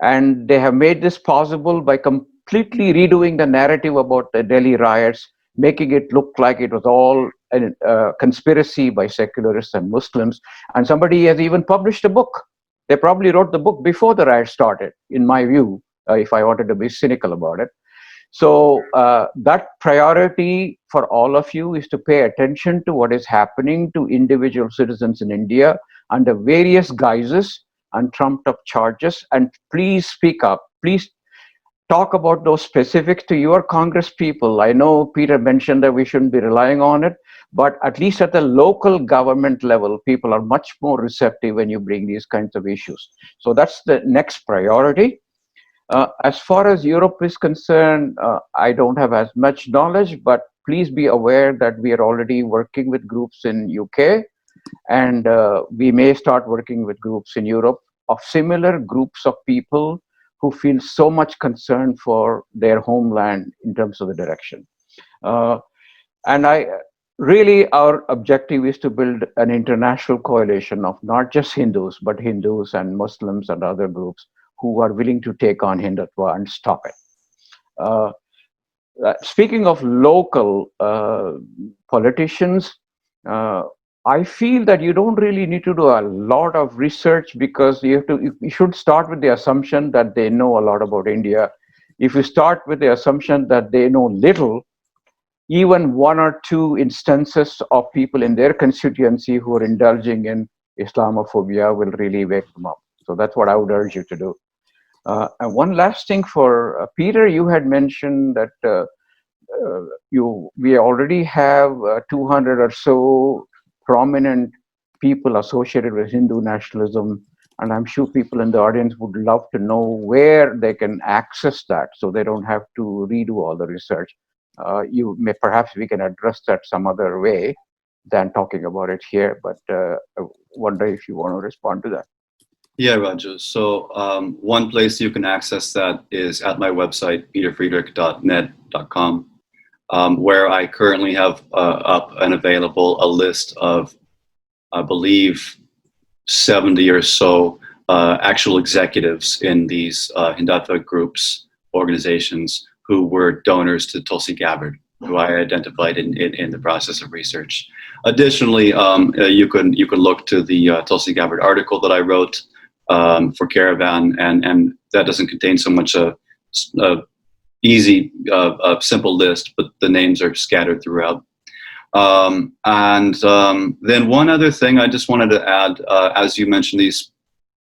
And they have made this possible by completely redoing the narrative about the Delhi riots, making it look like it was all a conspiracy by secularists and Muslims. And somebody has even published a book. They probably wrote the book before the riot started, in my view, if I wanted to be cynical about it. So that priority for all of you is to pay attention to what is happening to individual citizens in India under various guises and trumped up charges. And please speak up. Please talk about those specifics to your Congress people. I know Peter mentioned that we shouldn't be relying on it, But at least at the local government level, people are much more receptive when you bring these kinds of issues. So that's the next priority. As far as Europe is concerned, I don't have as much knowledge, but please be aware that we are already working with groups in UK, and we may start working with groups in Europe of similar groups of people who feel so much concern for their homeland in terms of the direction. And really, our objective is to build an international coalition of not just Hindus, but Hindus and Muslims and other groups who are willing to take on Hindutva and stop it. Speaking of local politicians, I feel that you don't really need to do a lot of research, because you should start with the assumption that they know a lot about India. If you start with the assumption that they know little, even one or two instances of people in their constituency who are indulging in Islamophobia will really wake them up. So that's what I would urge you to do. And one last thing for Peter, you had mentioned that we already have 200 or so prominent people associated with Hindu nationalism, and I'm sure people in the audience would love to know where they can access that, so they don't have to redo all the research. Perhaps we can address that some other way than talking about it here, but I wonder if you want to respond to that. Yeah, Raju. So one place you can access that is at my website, peterfriedrich.net.com, where I currently have up and available a list of, I believe, 70 or so actual executives in these Hindutva groups, organizations, who were donors to Tulsi Gabbard, who I identified in the process of research. Additionally, you can look to the Tulsi Gabbard article that I wrote for Caravan, and that doesn't contain so much a easy, simple list, but the names are scattered throughout. Then one other thing I just wanted to add, as you mentioned, these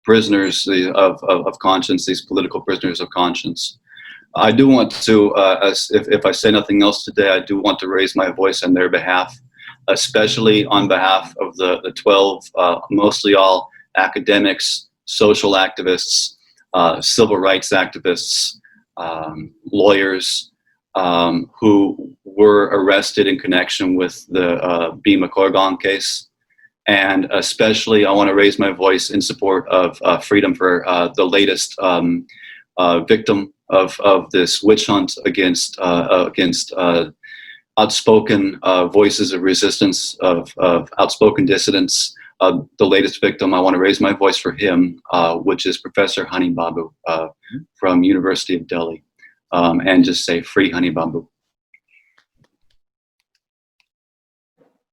prisoners of conscience, these political prisoners of conscience, I do want to, if I say nothing else today, I do want to raise my voice on their behalf, especially on behalf of the 12, mostly all academics, social activists, civil rights activists, lawyers, who were arrested in connection with the Bhima Koregaon case. And especially, I want to raise my voice in support of freedom for the latest victim of this witch hunt against outspoken voices of resistance, of outspoken dissidents. The latest victim, I want to raise my voice for him, which is Professor Hani Babu from University of Delhi, and just say, free Hani Babu.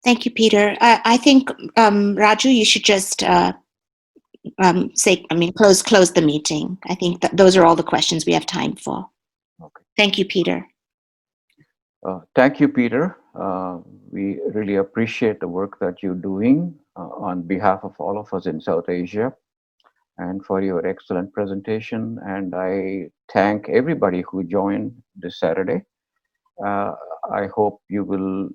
Thank you, Peter. I think, Raju, you should just close the meeting. I think that those are all the questions we have time for. Okay. Thank you, Peter. Thank you, Peter. We really appreciate the work that you're doing on behalf of all of us in South Asia, and for your excellent presentation. And I thank everybody who joined this Saturday. I hope you will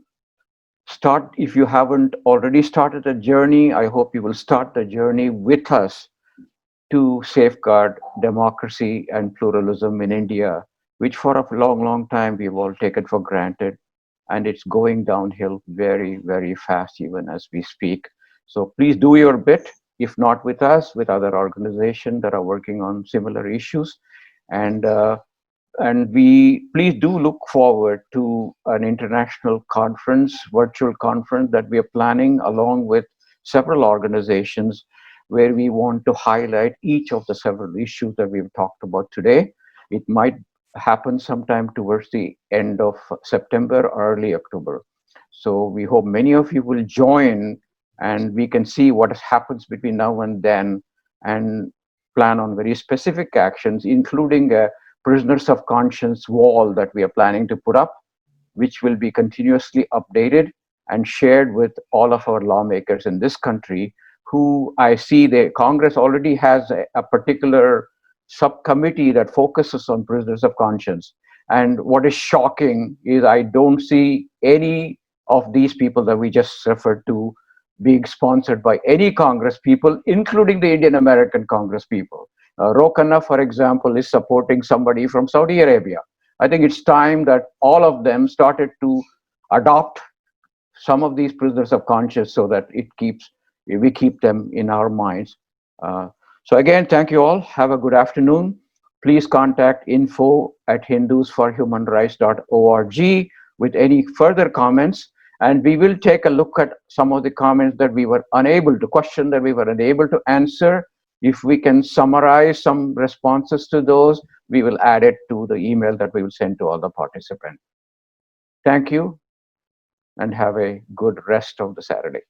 start, if you haven't already started a journey, I hope you will start the journey with us to safeguard democracy and pluralism in India, which for a long, long time we've all taken for granted. And it's going downhill very, very fast, even as we speak. So please do your bit, if not with us, with other organizations that are working on similar issues. And we please do look forward to an international conference, virtual conference that we are planning along with several organizations, where we want to highlight each of the several issues that we've talked about today. It might happen sometime towards the end of September, early October. So we hope many of you will join, and we can see what happens between now and then, and plan on very specific actions, including a prisoners of conscience wall that we are planning to put up, which will be continuously updated and shared with all of our lawmakers in this country, who I see the Congress already has a particular subcommittee that focuses on prisoners of conscience. And what is shocking is I don't see any of these people that we just referred to being sponsored by any Congress people, including the Indian American Congress people. Ro Khanna, for example, is supporting somebody from Saudi Arabia. I think it's time that all of them started to adopt some of these prisoners of conscience so that we keep them in our minds. So again, thank you all. Have a good afternoon. Please contact info@hindusforhumanrights.org with any further comments. And we will take a look at some of the comments that we were unable to question, that we were unable to answer. If we can summarize some responses to those, we will add it to the email that we will send to all the participants. Thank you, and have a good rest of the Saturday.